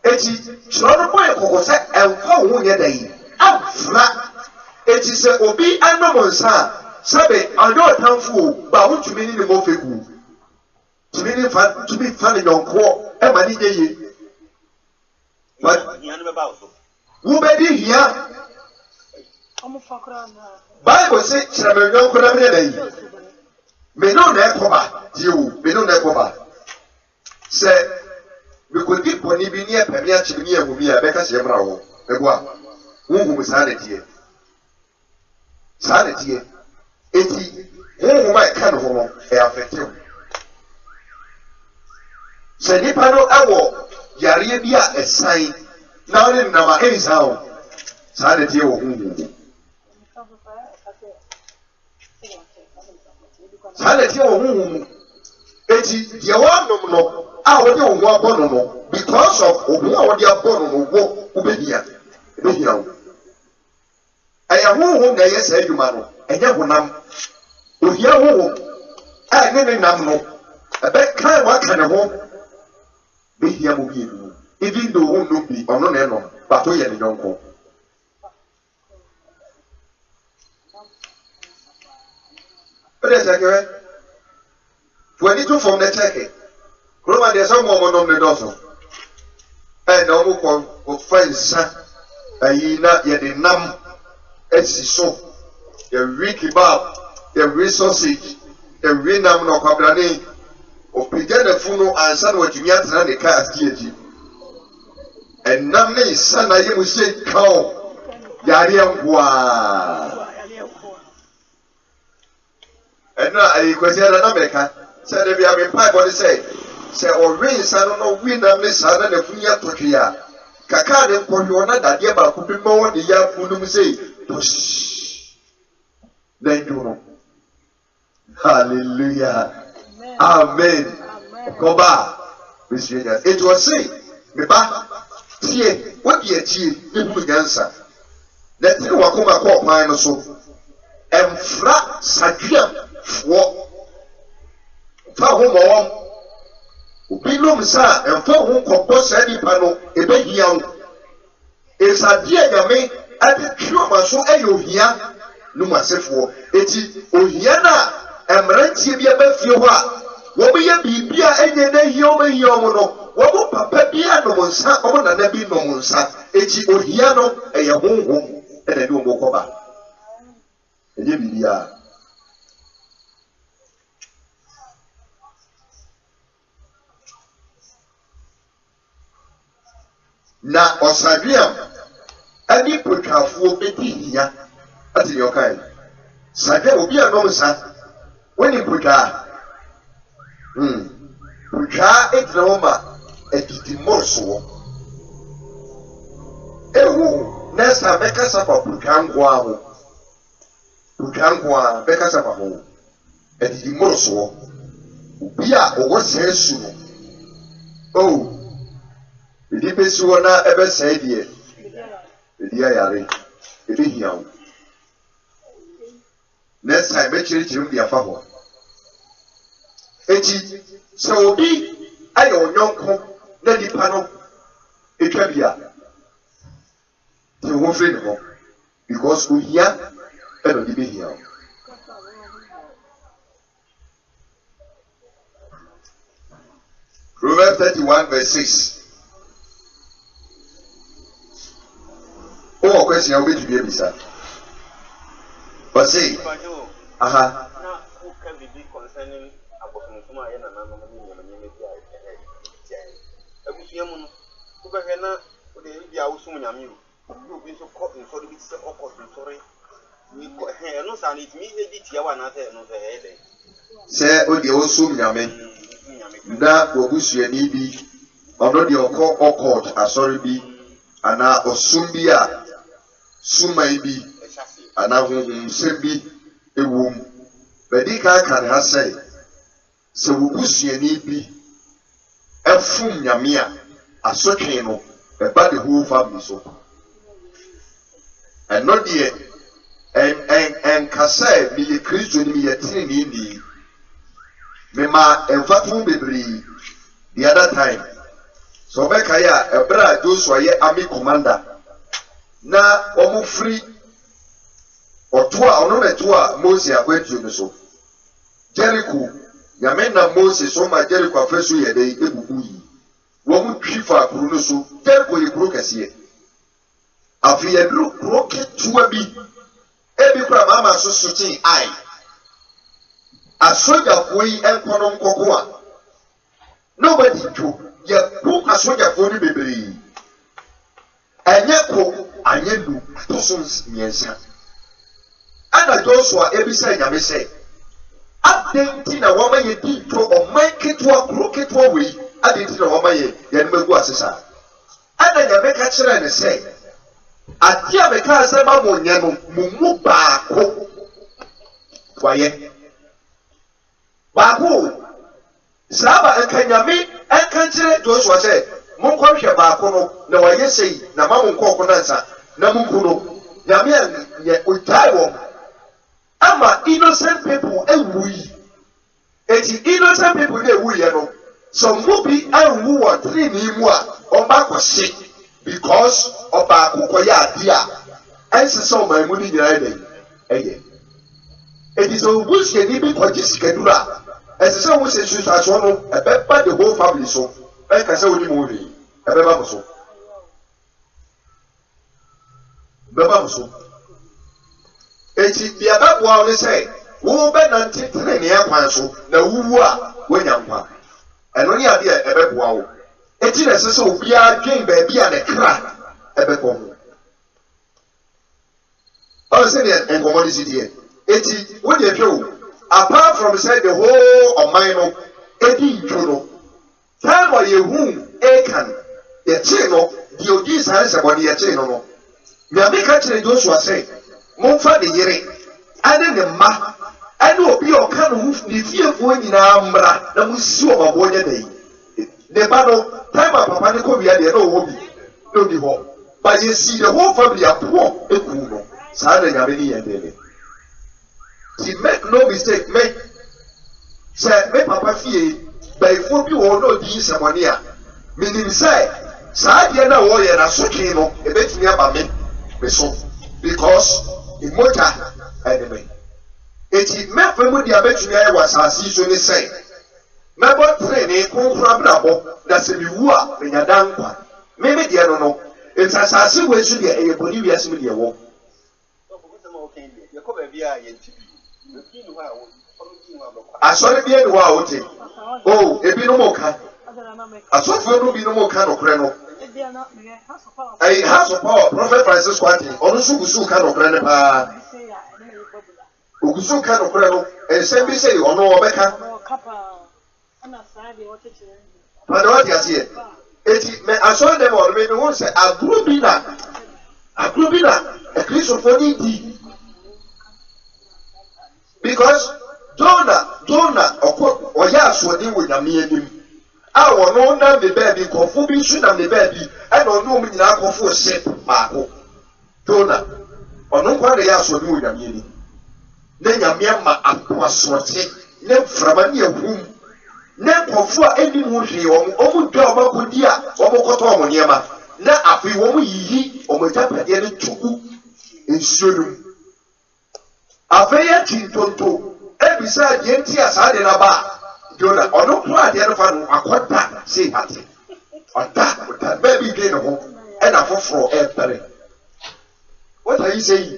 It's not a boy who was set and found one day. Out flat. It is a obi and no one, sir. Sabe, I know a town fool, but I want to mean in the Mofiku. To be funny on call, and money day. But who may be here? Bible say chiramanyo koda me na yi me no na ekoba diu me no na ekoba se me ko di poni bi ni epemi a chimi ni ehumi a be ka se mra wo ego a hunhum sa na tie eti hunhum a ka no ho e affective se ni pa no awo yare bi a esan na oni na ma ensa o sa na tie wo hunhum Saleti o hunhum eti ye wa nom no a wo de wo abono no because of obi a wo de abono no wo ubehia wo aya hunhum na yes adwuma no enye honam ohia hunhum a ne nam no ebe kan wa kan ho behia mo bi edu even though hunhum bi ono na no but o ye ne yonko When you from the Turkey, Roman, there's some woman on the dozen. And no more friends, and not yet a num, as so. The Ricky Bob, the resources, the Renam no Cabrani, or Pigeon the Funo and San what you yet and the cast deity. And none is son, I will say, cow, Yariam. And now I question America. Said if you have a pipe, what say? Say, or rains, I don't know, wind and miss, I don't know, Funia Tokia. Kaka, then for you another dear, but could be more the young Funum say, push. Then you know. Hallelujah. Amen. Go back. It was say, me back. See, what ye tea, you will answer. Let me walk on my court, mine or so. And flat, Sagiam, what? Fa ho mo obi no msa emfa ho kokko sadi pano ebe hia wo esade anyame ade twoma so ayohia no masefo eti ohia na emrantie bia ba fie ho a wo be ya bibia enye na hia o be hia mo no wo bo papa bia no nsa o na na bi no nsa eti ohia no eye honhom ene ni wo koba eje bibia na osabiam ani potwafo bedi hia ati yokai sabe obi anom sa woni potwa potwa etroma etiti morso ehu nessa beka safa potwa ngwa ho potwa ngwa beka safa ho etiti morso obi a owo sesu oh Idi pesi wona ebe sai die. Idi ayare. Idi hiawo. Next time be chiri dia fa ho. Eti so obi ayo nyonko na nipa no etwa bia. Ti wo free no because we here e no di be hiawo. Proverbs 31 verse 6. Oh, question will be to be a missa. But say, aha. Who can be concerning about Musuma and another Yamun? Who can be our Sumunyamu? You'll be so caught in sorry, it's all cost and sorry. No, son, it's me, the Tiawan, not a headache. Say, oh, the old Sumyaman. That will wish you need be, or not your court, a sorry be, and now Osumbia. Suma bi anahum sembi ewum bedika kan ha sei se wubusuani bi efum nyame a asotwe no eba de whole family so eno de en kasa mi ye Kristo ni ye tin ni ndi me ma enfatum bebri the other time so be kaya ebra Joshua ye army commander na omu free otoa ono na toa Moses akwetu no so Jericho nyame na Moses so ma Jericho afeso ye dey ebubu yi wo mu twifa kuru no so Jericho ye kuru kase afi ye kuru ketua bi ebi kura mama so suti ai asoja foi enkono nkoko a nobody to ye pu asoja foi ni bebre enye ko anyelu atosons miensa ana Joshua ebisa nyame se adenti na wama ye dito o manketwa kroketwa we adenti na wama ye nmagu asesa ana nyame ka kire ne se ati a meka se ma monye no mumu baako waye baako saba enkanyame enkantire Joshua se monkohwe baako no na waye sei na ma monkoko nansa na munkuno nyame ye utaiwo ama innocent people ewui eti innocent people ewui ye no so mubi ewu wa three ni mu a oba kwose because oba akoko ya ade a ensese o man mu ni nyira eye eti so busie ni bi kwaji sikadura ensese wo se susu no ebeba the whole family so e ka se woni mu wi ebeba ko so beba so eti bia babua oni say wo be nante tene ne akwan so na wuwu a wonya nkwa eno ni ade ebebua wo eti na sese obi a dwen ba bia ne kra ebeko ho o se ne enkomo dis die eti wo de hwe apart from say the whole of mine no edi ntwo no time or yehu ekan ye che no di odi san se body ye che no ya me ka kire Joshua say monfa de yere ane ne ma ane obi o ka no ni fiefo nyina mra na musi o babo nya dai ne ba no time papa ne ko bia de no wo bi no di ho ba ye si the whole family apo eku no sa na nya be ni ye de si make no mistake make say me papa fie by fo bi wo no di semoni a menim say sa de na wo ye na so twe no e betumi aba me so because emoja enemy eti mefe mu dia betumi ayi wasasi so ne sei mebo trene konkra brabo da se mi wu a menya dankwa me dia no ensasasi we su dia eye boni wiase me dia wo asore bia ni wa wote oh ebi no mo ka asofo no bi no mo ka no kre no hey house of power Prophet Francis Kwati onu sugusu ka no kre ne pa ogusu ka no kre no ensem bi say onu obeka ana saade o techire pa do ati ase eti me asore dem o me no say agrobina a Christopher di because Jonah oya asodi wo nyame anim a wono na me baby kofu bi su na me baby e na onu mu nyina kofu ship baako Jonah onu kwa de ya asodi wo nyame anim na nyame ma akwasote ne frama ne ehum ne kofu a eni mu hwe omu dwa omakodi a omokoto omo niema na afi wo mu yiyi omojapade ne tugu ensuonum afeya tintonto ebisa de enti asade na ba Jonah ono kra de no fa no akoda sei hate oda baby dey no ho e na foforo e pere what are you saying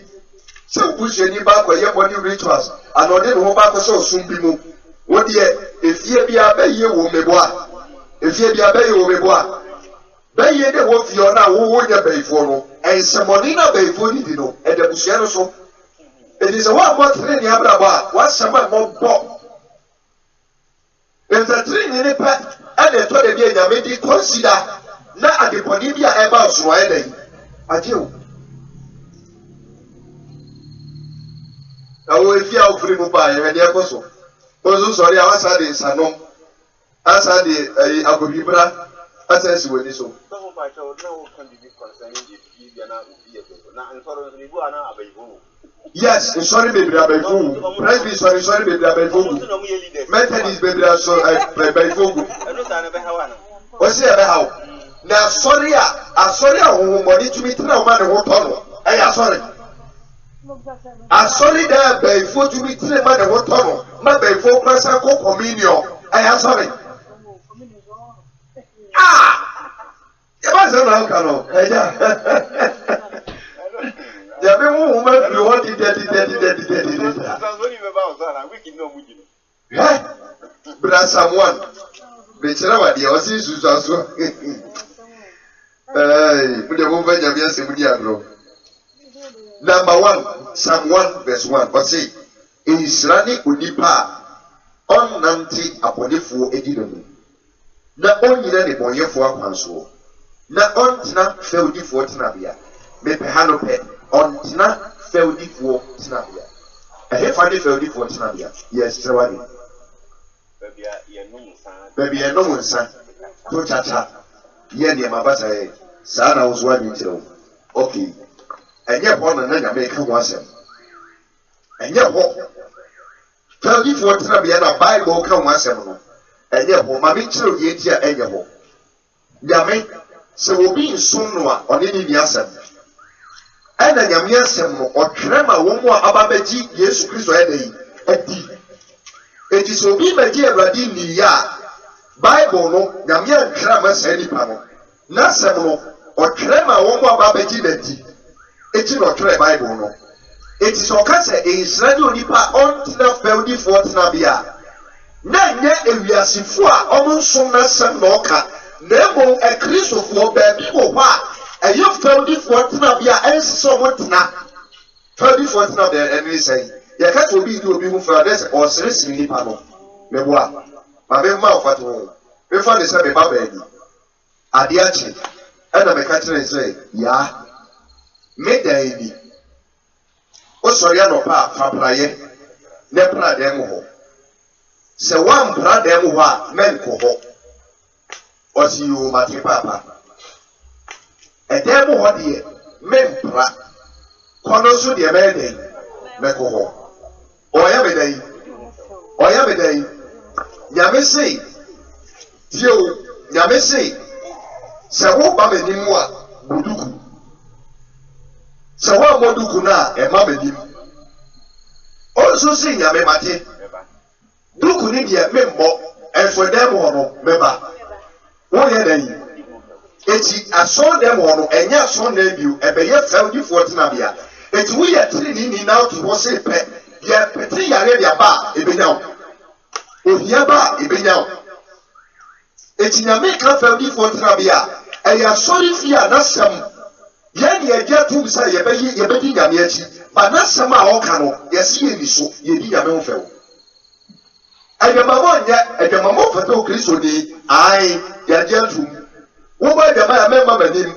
so busheni ba kwa ye body rituals and ode no ba ko so sumbi mu wo de efie bia baye wo meboa efie bia baye wo meboa baye de wo fio na wo nya baifo no ensemoni na baifo ni di no e de bushia no so it is a one more thing in Abraham. What's someone more bomb? If the three in the pet and the told the maybe consider not at the Ponibia about Sweden. Adieu. Now, if you are free to buy and the apostle, also sorry, I was at the Sanom, as I did a Abubibra, as I see what is so. No, my child, no can be concerning if you are not now, and for the Buana Abu. Yes, sorry, baby, Abefu. Presby, sorry, baby, Abefu. Methodist, baby, Abefu. What's the other how? Now, sorry, who money to meet no man who tunnel. I am sorry. I sorry there, Befu to meet no man who tunnel. My Befu, Prasaco, Communio. I am sorry. It wasn't Alcano. Yeah, woman, you want it na someone bekyerɛ wa deɛ ɔsi susu so mu de mo bɛ nyame asɛm di adoro. Number 1, Psalm 1 verse 1 ɔsi nhyira ne onipa a ɔnnante abɔnefoɔ edi na mu na ɔnyina ne bɔnyɛfoɔ akwan soɔ na ɔntena fɛwdifoɔ tenabea mepɛ ha no pɛ ɔntena fɛwdifoɔ tenabea ɛhefa ne fɛwdifoɔ tenabea yɛsrɛ wa de baabi yɛnom nsa to kyakya yɛ nneɛma basa yɛ saa na wo so wadwe kyerɛ wo okay ɛnyɛ hɔ na nyame ka ho asɛm ɛnyɛ hɔ fɛwdifoɔ tenabea na Bible ka ho asɛm no ɛnyɛ hɔ ma mekyerɛ wo yɛnti a ɛnyɛ hɔ nyame sɛ obi nsom no a ɔne ne ni asɛm ɛna nyame asɛm no ɔtwerɛ ma wɔn a aba bɛgye Yesu Kristo ɛda yi adi eti sɛ obi bɛgye Awurade nni a Bible no nyame antwerɛ ma saa nipa no n'asɛm no ɔtwerɛ ma wɔn a aba bɛgye n'adi eti na ɔtwerɛ Bible no eti sɛ ɔka sɛ nhyira ne onipa ɔntena fɛwdifoɔ tenabea na nyɛ ewiasefoɔ a ɔmo nsom n'asɛm na ɔka na ebo ekristofoɔ baabi wɔ hɔ a ɛyɛ fɛwdifoɔ tenabea ɛnsɛ ɔmo tena fɛwdifoɔ tenabea ɛne sɛn yɛka sɛ obi di obi ho fɛw adɛ sɛ ɔseresere nipa no mɛboa ma mɛma ɔfa to ho mɛfa ne sɛ mɛba baabi adeɛ akye ɛna mɛka kyerɛ sɛ yaa meda ani wosɔre anɔpa a faprayɛ ne pra dɛm hɔ sɛ woampra dɛm hɔ a mɛnkɔ hɔ ɔsi yoo mate papa ɛdɛm hɔ deɛ mɛmpra kɔno nso deɛ mɛyɛ dɛn mɛkɔ hɔ ɔyɛ me dɛn nyame se tie o nyame se sɛ woba m'anim a buduku sɛ woammɔ duku no a ɛma m'anim ɔnso se nyame mate duku ne deɛ memmɔ ɛnso dɛm hɔ no mɛba woyɛ dɛn eti asɔn dɛm hɔ no ɛnyɛ asɔn dɛm bio ɛbɛyɛ fɛwdifoɔ tenabea eti woyɛ tirinini na woto hɔ se pɛ yɛ pɛte yare de aba a ebenya wo ohia ba a ebenya wo eti nyame ka fɛwdifoɔ tenabea ɛyɛ asɔre fie a n'asɛm yɛn de yɛgye atum sɛ yɛbɛdi nyame akyi ba n'asɛm a ɔka no yɛsi yɛ ni so yɛdi nyame ho fɛw adwamamɔ nyɛ adwamamɔ fata o Kristo ni ae yɛgye atum wobɔ adwama yɛ mɛma m'anim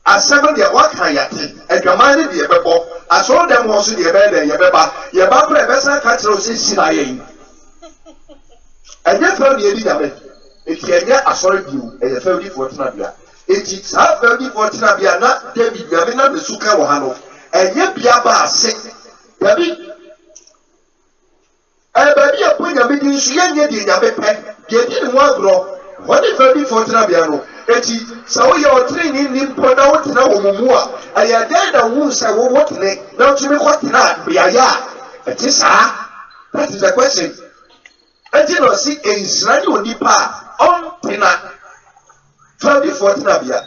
asɛm deɛ waka yɛte adwama ne deɛ yɛbɛbɔ asɔre dɛm hɔ so deɛ yɛbɛyɛ dɛ yɛbɛba yɛba kora yɛbɛsa ka kyerɛ wo sɛ hyira yɛn ɛnyɛ fɛw ne yɛdi nyame eti ɛnyɛ asɔre bio ɛyɛ fɛwdifoɔ tenabea eti saa fɛwdifoɔ tenabea na David nyame na ne su ka wɔ ha no ɛnyɛ bia ba ase dabi baabi a po nyame di nso yɛnyɛ deɛ nyame pɛ deɛ di ne ho agorɔ wɔne fɛwdifoɔ tenabea no eti sɛ woyɛ ɔteneni ni mpo na wotena wɔ mo mu a ɛyɛ dɛn na wo sɛ wowɔ tene na wotumi kɔtena beaeɛ a ɛte saa that is the question ɛnti na ɔsi nhyira ne onipa a ɔntena fɛwdifoɔ tenabea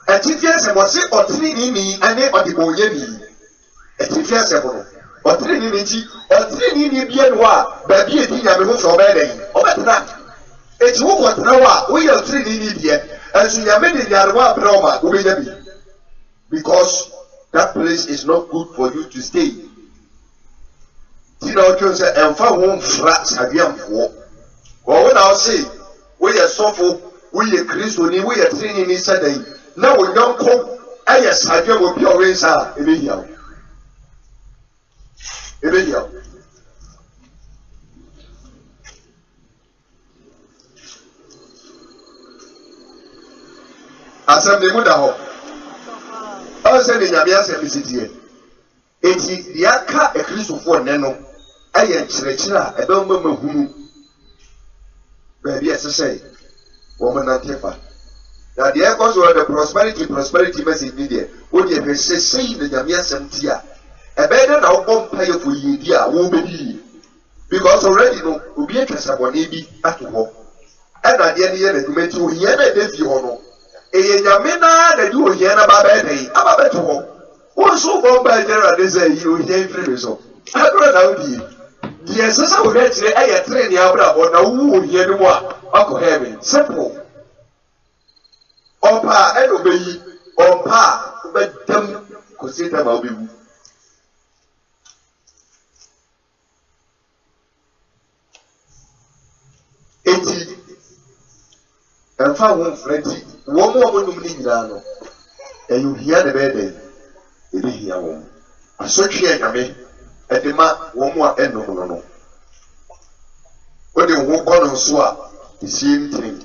ɛtifi asɛm ɔsi ɔteneni ni ɛne ɔdebɔnyɛni ɛtifi asɛm no ɔteneni ni nti ɔteneni ni bie no hɔ a baabi edi nyame ho fɛ ɔbɛyɛ dɛn ɔbɛtena eti wo kɔtena hɔ a woyɛ ɔteneni ni deɛ ɛnso nyame de nyarewa abrɛ ɔma wobɛnya bi because that place is not good for you to stay ti na ɔtwe sɛ ɛmfa ho mfra sadeamfoɔ wɔwo na ɔse woyɛ sɔfo woyɛ kristoni woyɛ teneni sɛ dɛn na wo nyɔnko ɛyɛ sadeam obi a ɔrensa a ɛbɛhia wo asɛm ne mu da hɔ ɔsɛ ne nyame asɛm ne sitiɛ eti deɛ aka akristofoɔ nnɛ no ɛyɛ nkyerɛkyerɛ a ɛbɛma mahunu baabi ɛsɛ sɛ wɔn nante fa na deɛ ɛkɔ so wɔ the prosperity message ni deɛ wɔde ɛhwɛ sɛ sɛyi na nyame asɛm ti a ɛbɛyɛ dɛ na wɔbɔ mpaeɛ fo yiedi a wɔbɛdi yie because already no obi atwa sabɔne bi ato hɔ ɛna adeɛ no yɛ n'adwuma nti ohia na ɛda fie hɔ no ɛyɛ nyame naa na de ohia na ba bɛyɛ dɛn aba bɛto hɔ wɔn nso bɔ mpaeɛ gyere ade sɛ yi ohia mfiri mi so adoro na odie Yes, that's how we get to a train the abra or no year more. Uncle heaven. Simple. Opa, and obey. Opa, but them consider about you. And found plenty. One more woman in Yano. And you hear the bed. It is here. I search here, Yame. And the man, one more end of no. When you walk on swap, the same thing.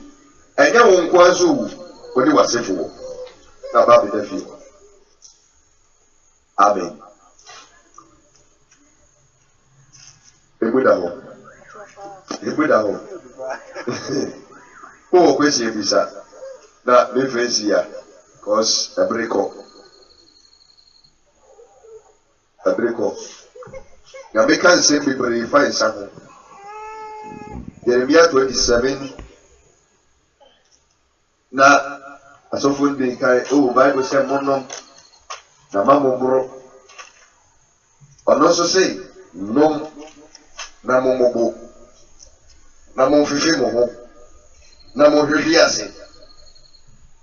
And you won't go zoo when you were safe. Now, Baby, the field. Amen. A good hour. A good hour. Oh, question is that me face here cause a break up. A break up. Now, we can't say people find something. Jeremiah 27. Now, as often they carry, oh, Bible says, Mono, Namamo bro. Or also say, no, Namomo, Namon Fifimo. Na mo hwehwe ase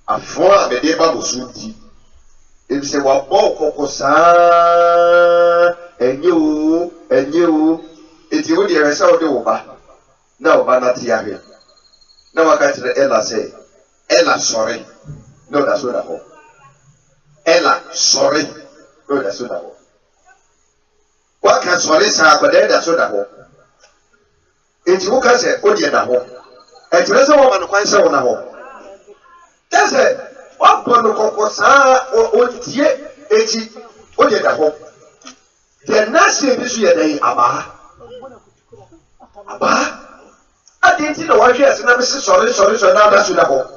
afo a be de ba bosuti e bi se wa bo kokosa enye o eti wo de resa wo de wo ba na wo ba na ti ahwe na wa ka tire ela se ela sorry no da so da ho ela sorry no da so da ho wa ka sorry sa ko de da so da ho eti wo ka se o de da ho and to listen what man quite say on a home. That's it. What Bono Cocosa or Tie, 80, or yet a home. The Nasi this year day, Abba. I didn't know why she has never said sorry, so now that's with a home.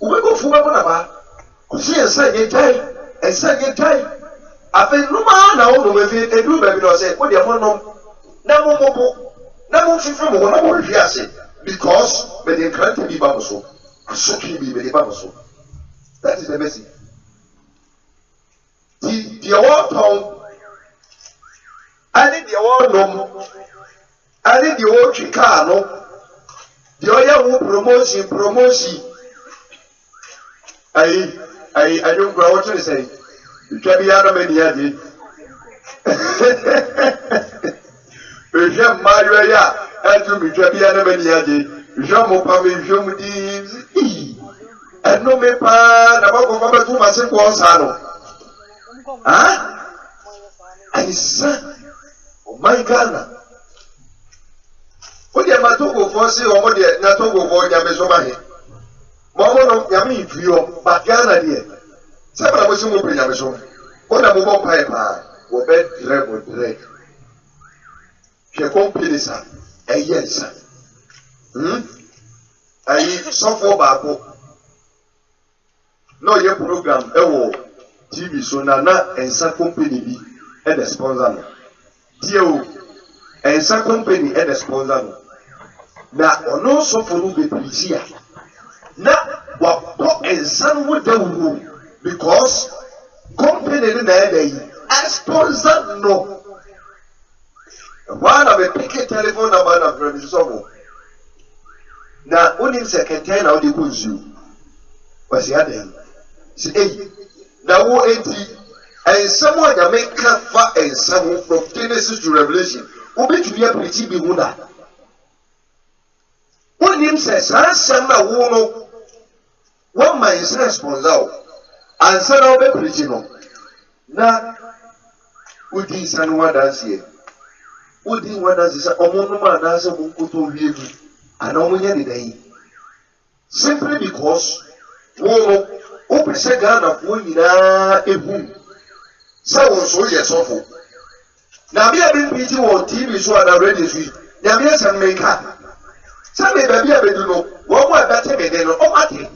We go for one Abba. She and say ye time, and say ye time. I think no man now with it, and do baby say, what you want no more from one more here. Because when they can't be baboso, so can be very baboso. That is the message. The award town, I need the award no, I need the award Chicano, the other promotion. I don't know what to say. You can be out of many years. You have Maria. And to be Jabiana Beniadi, Jean Pami, Jean Diz, and no me pan about to myself was Hano. Ah, I said, oh my God. What the Matogo for say or what the Natogo for Yamazomahe? Mamma Yami, you, but Yana dear. Several was moving Yamazo. What a mobile pipe, or bed dread dread. She accompanies her. Yes, I suffer back. No, your program, TV, so Nana and some company be and the sponsor. Dear, and some company and the sponsor. Now, no suffer will be here. Now, what and some would do because company in the sponsor no. One of a picket telephone number of Revisomo. Now, only secretary now the goods you was the other. Say, now, 80 and someone that make cover and someone from Genesis to Revelation will be to be a pretty be wonder. One name says, Santa Wono, one my sponsor, and son of a pretty no. Now, with this and what does here? What do you want us to say? Omonoma and answer Munkuto Rivu and Omonia day. Simply because Wono open second of Wina Ebu. So yes, awful. Now, we have been meeting on TV so and already. Yamias and Maker. Some may be a bit no, one more better than Omati.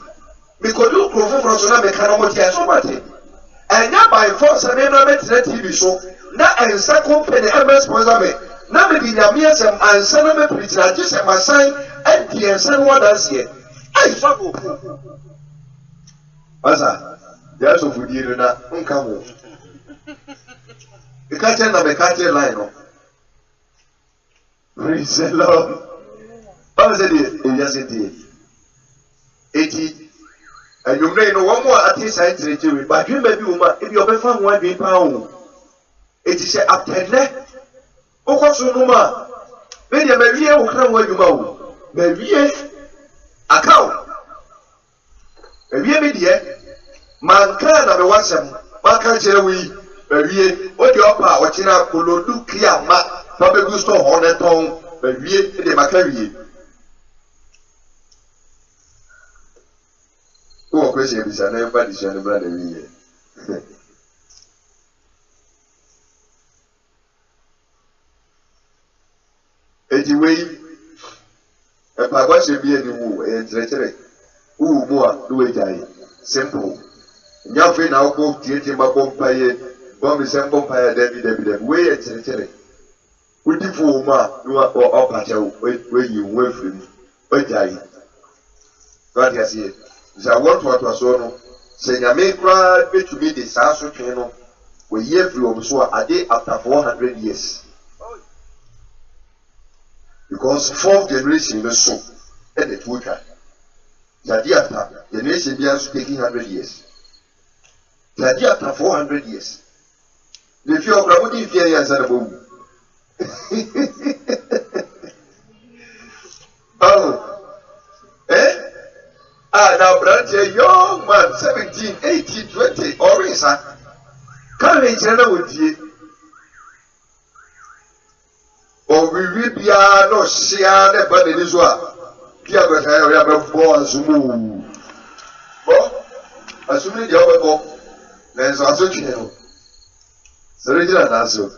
Because you prove from Soname Kanamotia Somati. And now by force, I never met the TV show. Now, and second penny, I'm sponsor. Now, maybe Yamias and Saname preacher just a sign and the San Waters here. I struggle. Maza, there's a good year now. Come. The catcher of a catcher line. Praise the Lord. How said it? Yes, it is. 80. And you may know one more at his side to the but you may be woman if you ever found 1 pound. It is a attendant. Oh, what's your number? Maybe a baby will come where you go. Baby, a cow. Baby, dear. Man can have a wasam. Man can't tell we. Baby, what your power watching out could look clear. Ma, Papa Gusto on a tongue. Baby, the Macari. Who question is an everybody's young brother here. Anyway, a papa should be any woo and treachery. Who more do it? Simple. Yaffy now go to my bumpire, bomb is a bumpire, Debbie, way and treachery. Would you fool ma, you are or pacho, where you were from? But I. God has it. I want what was on. Saying I may cry to be the Sasso channel. We hear from so a day after 400 years. Because 4th generation is so, and it will come. The day after, generation begins taking 100 years. The day after 400 years. The few of Ramudi fear years and above. Oh, eh? Ah, now, brother, young man, 17, 18, 20, orange, sir. Can't each other with you. Or we will be no share the body as well. Dear God, I have a boss move. Well, assuming the other book, there's also channel. So,